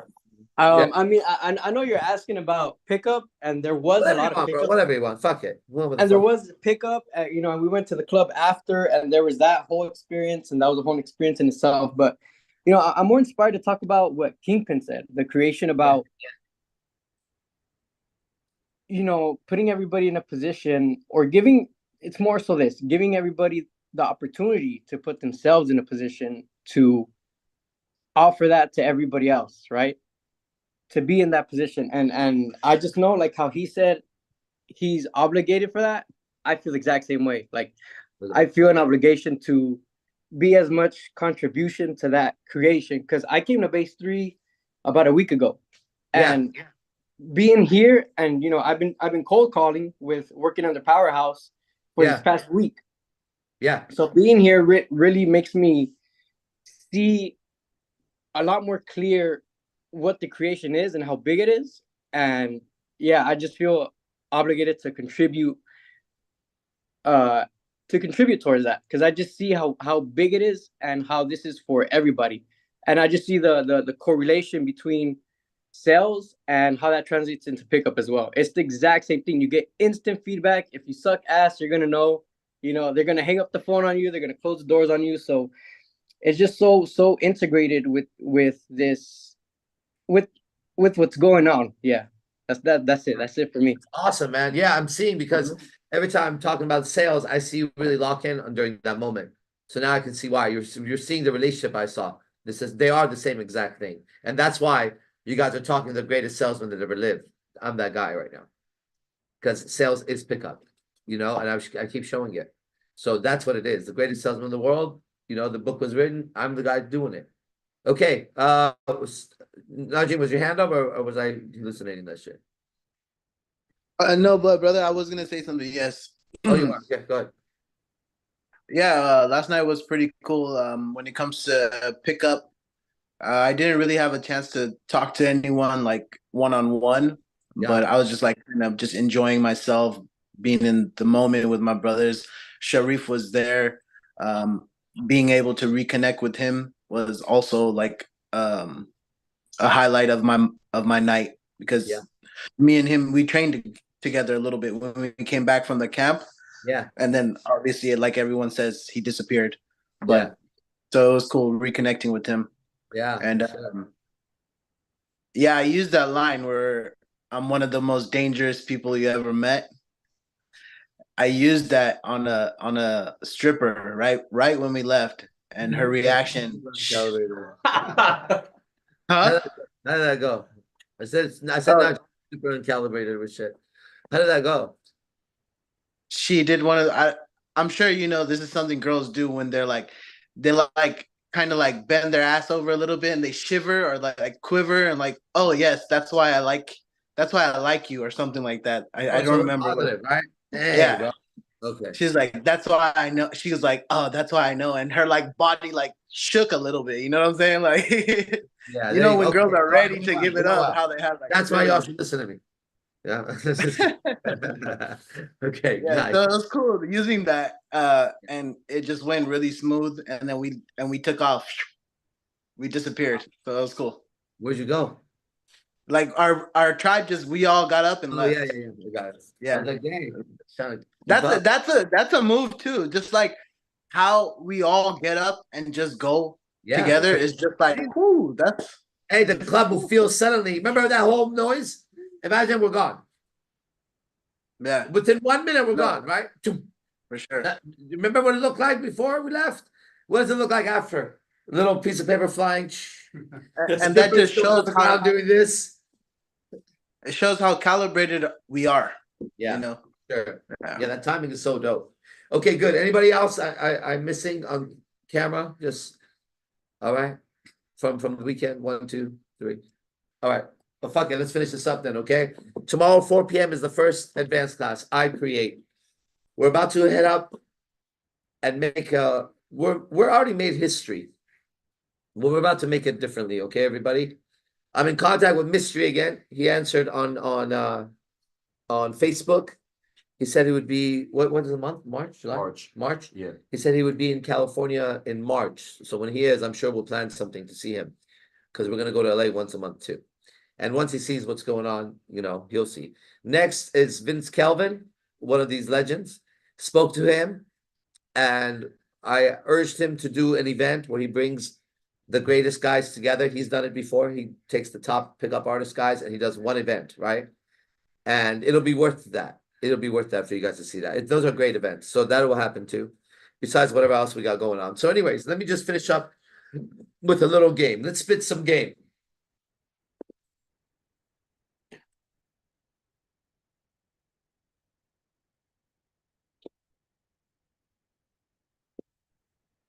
Yeah. I mean, I know you're asking about pickup, and there was a Whatever you lot of want, bro. pickup, Whatever you want. Fuck it. Whatever the and there fuck. was pickup. You know, and we went to the club after, and there was that whole experience, and that was a whole experience in itself. But you know, I'm more inspired to talk about what Kingpin said, the creation about, you know, putting everybody in a position or giving. It's more so this, giving everybody the opportunity to put themselves in a position to offer that to everybody else, right? To be in that position, and I just know like how he said he's obligated for that. I feel the exact same way. Like I feel an obligation to be as much contribution to that creation because I came to base 3 about a week ago, and being here, and you know, I've been cold calling with working under Powerhouse for this past week. Yeah. So being here really makes me see a lot more clear what the creation is and how big it is. And yeah, I just feel obligated to contribute towards that because I just see how big it is and how this is for everybody. And I just see the correlation between sales and how that translates into pickup as well. It's the exact same thing. You get instant feedback. If you suck ass, you're gonna know, you know, they're gonna hang up the phone on you, they're gonna close the doors on you. So it's just so integrated with this with what's going on. Yeah. That's it. That's it for me. Awesome, man. Yeah, I'm seeing because every time I'm talking about sales, I see you really lock in during that moment. So now I can see why you're seeing the relationship I saw. This is they are the same exact thing, and that's why you guys are talking to the greatest salesman that ever lived. I'm that guy right now because sales is pickup, you know, and I keep showing it. So that's what it is. The greatest salesman in the world. You know, the book was written. I'm the guy doing it. Okay. Najim, was your hand up or was I hallucinating that shit? No, but brother, I was gonna say something. Yes. Oh, you are. Yeah, go ahead. Yeah, last night was pretty cool. When it comes to pickup, I didn't really have a chance to talk to anyone like one on one, but I was just like kind of just enjoying myself, being in the moment with my brothers. Sharif was there. Being able to reconnect with him was also like a highlight of my night because me and him we trained together a little bit when we came back from the camp. Yeah. And then obviously, like everyone says, he disappeared. But so it was cool reconnecting with him. Yeah. And yeah, I used that line where I'm one of the most dangerous people you ever met. I used that on a stripper right when we left, and her reaction. Huh? How did that go? I said not super uncalibrated with shit. How did that go? She did I'm sure you know this is something girls do when they like kind of like bend their ass over a little bit and they shiver or like quiver and like, oh yes, that's why I like you or something like that. I don't remember positive, right? Hey, yeah. bro. Okay. She's like, that's why I know. She was like, oh, that's why I know. And her like body like shook a little bit. You know what I'm saying? Like, yeah, you know when girls are ready to give it up, how they have like. That's why y'all should listen to me. Yeah. Okay. Yeah, Nice. so it was cool using that, and it just went really smooth. And then we took off. We disappeared. So it was cool. Where'd you go? Like our tribe we all got up and left. Yeah. We got it. Yeah. I was like, dang. That's a move too. Just like how we all get up and just go together is just like, whoo, that's. Hey, the club will feel suddenly. Remember that whole noise? Imagine we're gone. Yeah. Within 1 minute, we're gone, right? For sure. Remember what it looked like before we left? What does it look like after? A little piece of paper flying. And that just shows how doing this. It shows how calibrated we are. Yeah. You know. Sure. Yeah, that timing is so dope. Okay, good. Anybody else I'm missing on camera? Just all right. From the weekend. 1, 2, 3. All right. Well, fuck it. Let's finish this up then, okay? Tomorrow, 4 p.m. is the first advanced class. I create. We're about to head up and make a we're already made history. But we're about to make it differently, okay, everybody? I'm in contact with Mystery again. He answered on Facebook. He said he would be what is the month? March, July? March. Yeah. He said he would be in California in March. So when he is, I'm sure we'll plan something to see him because we're gonna go to LA once a month too. And once he sees what's going on, he'll see. Next is Vince Kelvin, one of these legends. Spoke to him, and I urged him to do an event where he brings the greatest guys together. He's done it before. He takes the top pickup artist guys and he does one event, right? And it'll be worth that. It'll be worth that for you guys to see that. Those are great events. So that will happen too, besides whatever else we got going on. So anyways, let me just finish up with a little game. Let's spit some game.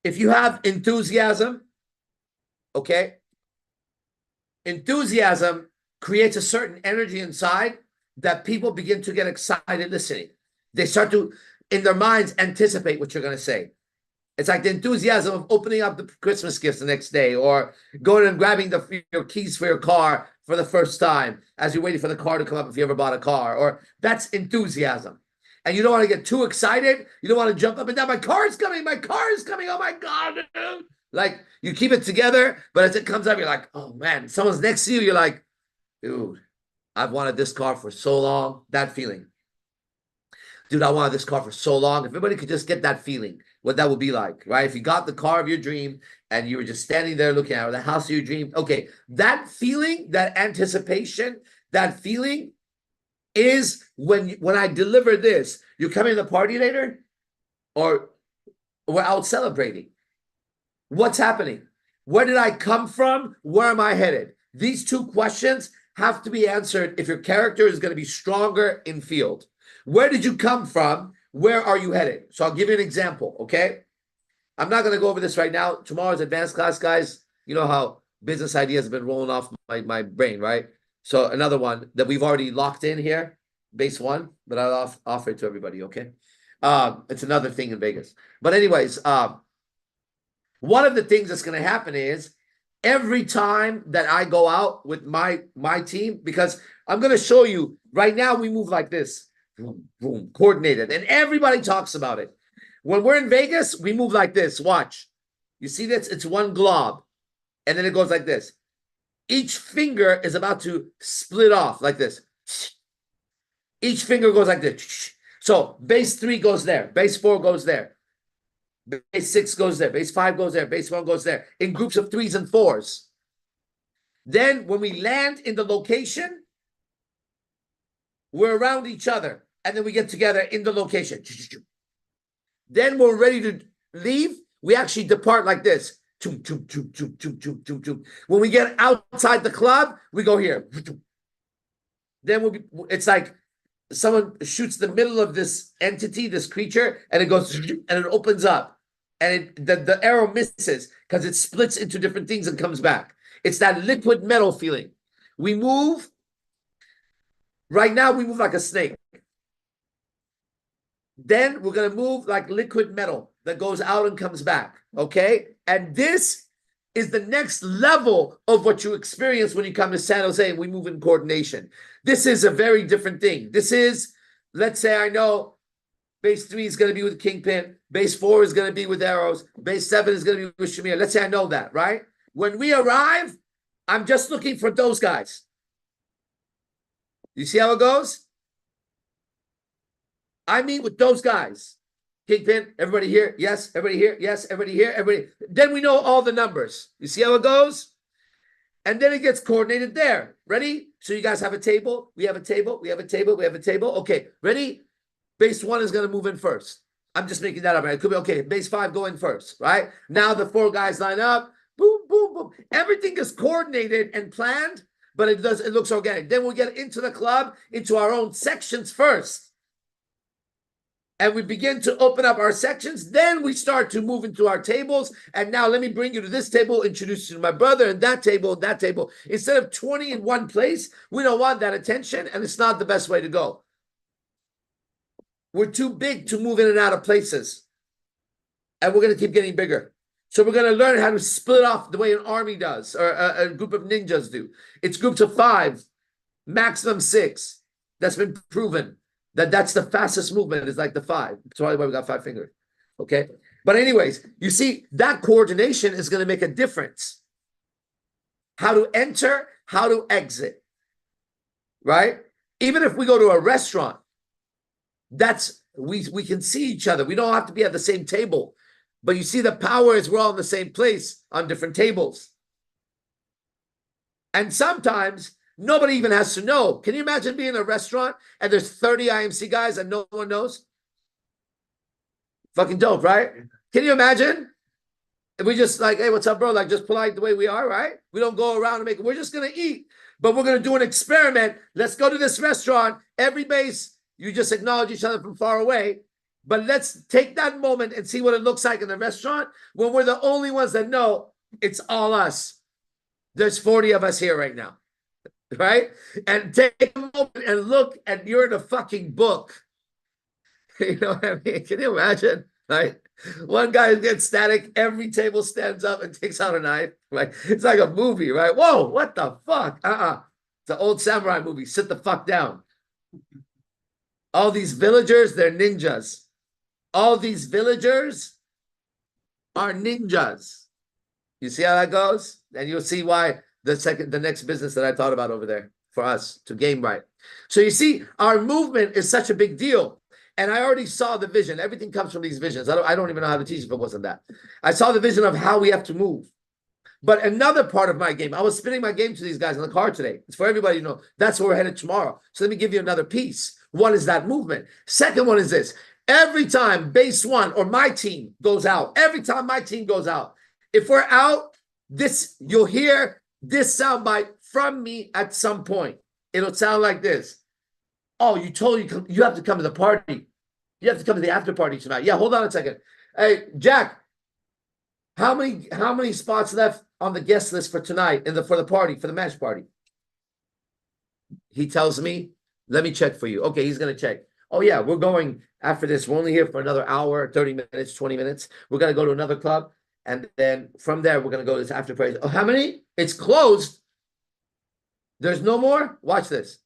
If you have enthusiasm, okay, enthusiasm creates a certain energy inside that people begin to get excited listening. They start to, in their minds, anticipate what you're going to say. It's like the enthusiasm of opening up the Christmas gifts the next day, or going and grabbing your keys for your car for the first time as you're waiting for the car to come up if you ever bought a car, or that's enthusiasm. And you don't want to get too excited. You don't want to jump up and down. My car is coming. My car is coming. Oh my God. Dude. Like you keep it together, but as it comes up, you're like, oh man, someone's next to you. You're like, dude, I've wanted this car for so long. That feeling. Dude, I wanted this car for so long. If everybody could just get that feeling, what that would be like, right? If you got the car of your dream and you were just standing there looking at it, the house of your dream. Okay, that feeling, that anticipation, that feeling is when I deliver this. You coming to the party later? Or we're out celebrating. What's happening? Where did I come from? Where am I headed? These two questions have to be answered if your character is going to be stronger in field. Where did you come from? Where are you headed? So I'll give you an example, okay? I'm not going to go over this right now. Tomorrow's advanced class, guys. You know how business ideas have been rolling off my brain, right? So another one that we've already locked in here, base 1, but I'll offer it to everybody, okay? It's another thing in Vegas. But anyways, one of the things that's going to happen is every time that I go out with my team, because I'm going to show you right now, we move like this, boom, boom, coordinated, and everybody talks about it. When we're in Vegas, we move like this. Watch. You see this? It's one glob, and then it goes like this. Each finger is about to split off like this. Each finger goes like this. So base 3 goes there. Base 4 goes there. Base 6 goes there. Base 5 goes there. Base 1 goes there. In groups of 3s and 4s. Then when we land in the location, we're around each other. And then we get together in the location. Then we're ready to leave. We actually depart like this. When we get outside the club, we go here. Then it's like someone shoots the middle of this entity, this creature, and it goes and it opens up. And the arrow misses because it splits into different things and comes back. It's that liquid metal feeling. We move. Right now, we move like a snake. Then we're going to move like liquid metal that goes out and comes back. Okay? And this is the next level of what you experience when you come to San Jose and we move in coordination. This is a very different thing. This is, let's say I know base 3 is going to be with Kingpin. Base 4 is going to be with Arrows. Base 7 is going to be with Shamir. Let's say I know that, right? When we arrive, I'm just looking for those guys. You see how it goes? I meet with those guys. Kingpin, everybody here? Yes. Everybody here? Yes. Everybody here? Everybody. Then we know all the numbers. You see how it goes? And then it gets coordinated there. Ready? So you guys have a table. We have a table. We have a table. We have a table. Okay. Ready? Base 1 is going to move in first. I'm just making that up. Right? It could be okay. Base 5 go in first. Right? Now the 4 guys line up. Boom, boom, boom. Everything is coordinated and planned, but it looks organic. Then we'll get into the club, into our own sections first. and we begin to open up our sections, then we start to move into our tables. And now let me bring you to this table, introduce you to my brother, and that table, and that table. Instead of 20 in one place, we don't want that attention, and it's not the best way to go. We're too big to move in and out of places. And we're going to keep getting bigger. So we're going to learn how to split off the way an army does, or a group of ninjas do. It's groups of 5, maximum 6. That's been proven. That's the fastest movement is like the 5. That's probably why we got 5 fingers. Okay. But anyways, you see, that coordination is going to make a difference. How to enter, how to exit. Right? Even if we go to a restaurant, we can see each other. We don't have to be at the same table. But you see, the power is we're all in the same place on different tables. And sometimes nobody even has to know. Can you imagine being in a restaurant and there's 30 IMC guys and no one knows? Fucking dope, right? Can you imagine? If we just like, hey, what's up, bro? Like, just polite the way we are, right? We don't go around and we're just going to eat. But we're going to do an experiment. Let's go to this restaurant. Everybody's, you just acknowledge each other from far away. But let's take that moment and see what it looks like in the restaurant when we're the only ones that know it's all us. There's 40 of us here right now. Right? And take a moment and look, and you're in a fucking book. You know what I mean? Can you imagine? Right? One guy gets static, every table stands up and takes out a knife. Right? It's like a movie, right? Whoa, what the fuck? It's an old samurai movie. Sit the fuck down. All these villagers, they're ninjas. All these villagers are ninjas. You see how that goes? And you'll see why the next business that I thought about over there for us to game right. So you see, our movement is such a big deal. And I already saw the vision. Everything comes from these visions. I don't even know how to teach if it wasn't that. I saw the vision of how we have to move. But another part of my game, I was spinning my game to these guys in the car today. It's for everybody to know. That's where we're headed tomorrow. So let me give you another piece. One is that movement. Second one is this. Every time base 1 or my team goes out, every time my team goes out, if we're out, you'll hear this soundbite from me at some point. It'll sound like this. Oh, you have to come to the party. You have to come to the after party tonight. Yeah, hold on a second. Hey, Jack, how many spots left on the guest list for tonight for the match party? He tells me, let me check for you. Okay, he's gonna check. Oh yeah, we're going after this. We're only here for another hour, 30 minutes, 20 minutes. We're gonna go to another club. And then from there, we're gonna go to this after party. Oh, how many? It's closed. There's no more? Watch this.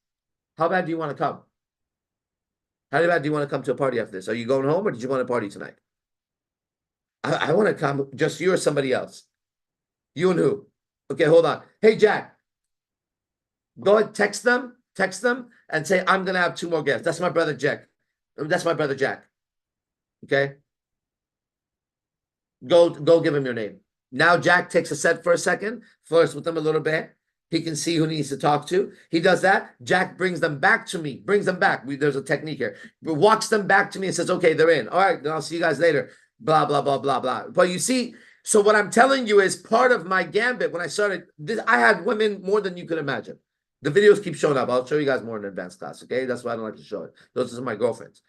How bad do you want to come? How bad do you want to come to a party after this? Are you going home or did you want to party tonight? I want to come, just you or somebody else. You and who? Okay, hold on. Hey, Jack. Go ahead, text them and say, I'm going to have 2 more guests. That's my brother, Jack. That's my brother, Jack. Okay? Go give him your name. Now Jack takes a set for a second, flirts with them a little bit. He can see who he needs to talk to. He does that. Jack brings them back to me. Brings them back. There's a technique here. Walks them back to me and says, okay, they're in. All right, then I'll see you guys later. Blah, blah, blah, blah, blah. But you see, so what I'm telling you is part of my gambit when I started this, I had women more than you could imagine. The videos keep showing up. I'll show you guys more in advanced class, okay? That's why I don't like to show it. Those are my girlfriends.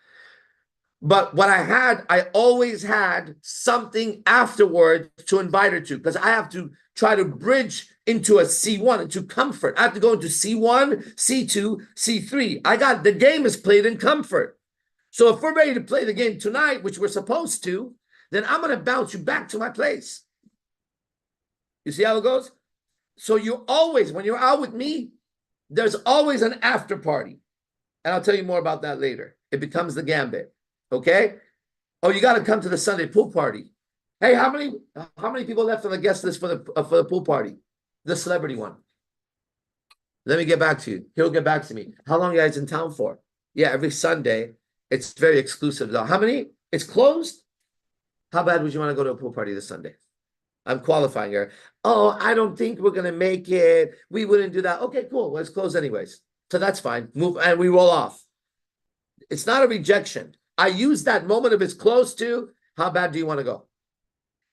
But what I always had something afterwards to invite her to, because I have to try to bridge into a C1, into comfort. I have to go into C1, C2, C3. The game is played in comfort. So if we're ready to play the game tonight, which we're supposed to, then I'm going to bounce you back to my place. You see how it goes? So when you're out with me, there's always an after party. And I'll tell you more about that later. It becomes the gambit. Okay? Oh, you got to come to the Sunday pool party. Hey, how many people left on the guest list for the pool party? The celebrity one. Let me get back to you. He'll get back to me. How long are you guys in town for? Yeah, every Sunday. It's very exclusive though. How many? It's closed? How bad would you want to go to a pool party this Sunday? I'm qualifying her. Oh, I don't think we're gonna make it. We wouldn't do that. Okay, cool. Well, it's closed anyways. So that's fine. Move and we roll off. It's not a rejection. I use that moment if it's close to, how bad do you want to go?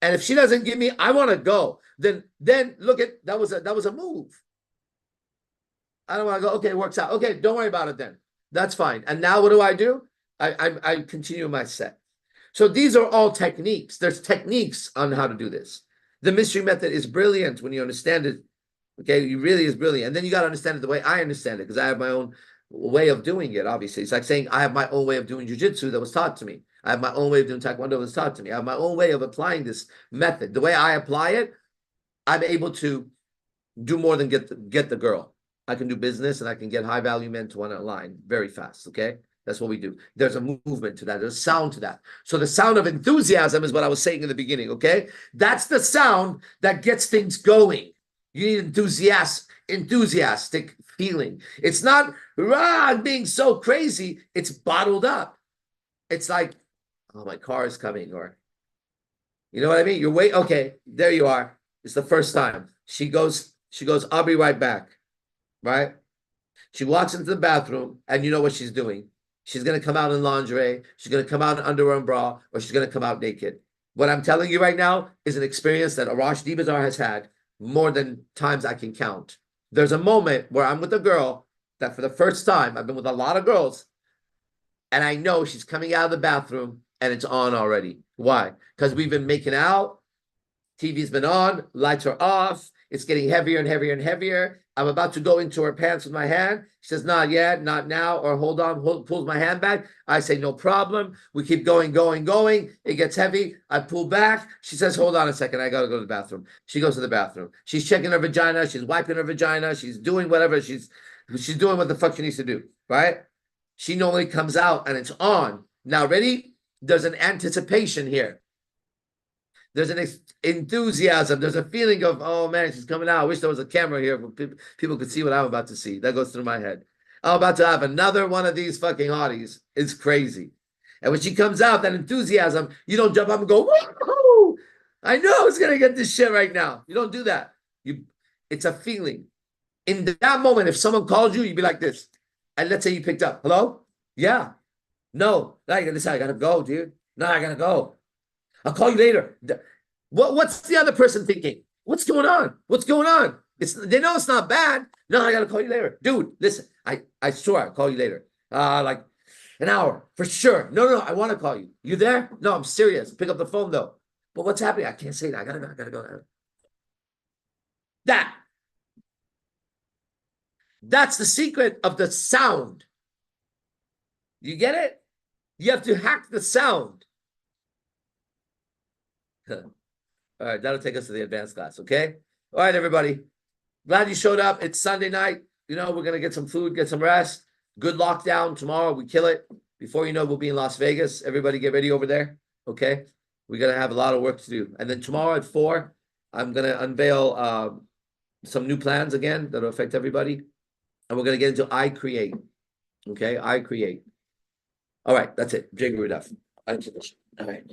And if she doesn't give me, I want to go. Then look at that was a move. I don't want to go. Okay, it works out. Okay, don't worry about it then. That's fine. And now what do? I continue my set. So these are all techniques. There's techniques on how to do this. The mystery method is brilliant when you understand it. Okay, it really is brilliant. And then you got to understand it the way I understand it, because I have my own way of doing it. Obviously, it's like saying I have my own way of doing jujitsu that was taught to me. I have my own way of doing taekwondo that was taught to me. I have my own way of applying this method. The way I apply it, I'm able to do more than get the girl. I can do business and I can get high value men to one line very fast. Okay. That's what we do. There's a movement to that. There's a sound to that. So the sound of enthusiasm is what I was saying in the beginning. Okay. That's the sound that gets things going. You need enthusiastic feeling. It's not being so crazy. It's bottled up. It's like, oh, my car is coming, or you know what I mean? You're wait. Okay, there you are. It's the first time. She goes, I'll be right back. Right? She walks into the bathroom, and you know what she's doing. She's gonna come out in lingerie, she's gonna come out in underwear and bra, or she's gonna come out naked. What I'm telling you right now is an experience that Arash Dibazar has had more than times I can count. There's a moment where I'm with a girl that for the first time, I've been with a lot of girls, and I know she's coming out of the bathroom and it's on already. Why? Because we've been making out, TV's been on, lights are off, it's getting heavier and heavier and heavier. I'm about to go into her pants with my hand. She says, not yet, not now, or hold on, pulls my hand back. I say, no problem. We keep going. It gets heavy. I pull back. She says, hold on a second. I got to go to the bathroom. She goes to the bathroom. She's checking her vagina. She's wiping her vagina. She's doing whatever. She's doing what the fuck she needs to do, right? She normally comes out and it's on. Now, ready? There's an anticipation here. There's an enthusiasm. There's a feeling of, oh man, she's coming out. I wish there was a camera here for people could see what I'm about to see. That goes through my head. I'm about to have another one of these fucking hotties. It's crazy. And when she comes out, that enthusiasm, you don't jump up and go, woo! I know it's gonna get this shit right now. You don't do that. It's a feeling. In that moment, if someone called you, you'd be like this. And let's say you picked up. Hello? Yeah. No. I gotta go, dude. No, I gotta go. I'll call you later. What's the other person thinking? What's going on? They know it's not bad. No, I gotta call you later. Dude, listen, I swear I'll call you later. Like an hour for sure. No, I want to call you. You there? No, I'm serious. Pick up the phone though. But what's happening? I can't say that. I gotta go. That's the secret of the sound. You get it? You have to hack the sound. All right, that'll take us to the advanced class, okay? All right, everybody. Glad you showed up. It's Sunday night. You know, we're going to get some food, get some rest. Good lockdown. Tomorrow, we kill it. Before you know, we'll be in Las Vegas. Everybody get ready over there, okay? We're going to have a lot of work to do. And then tomorrow at 4, I'm going to unveil some new plans again that will affect everybody. And we're going to get into I Create, okay? I Create. All right, that's it. Jigger it up. All right.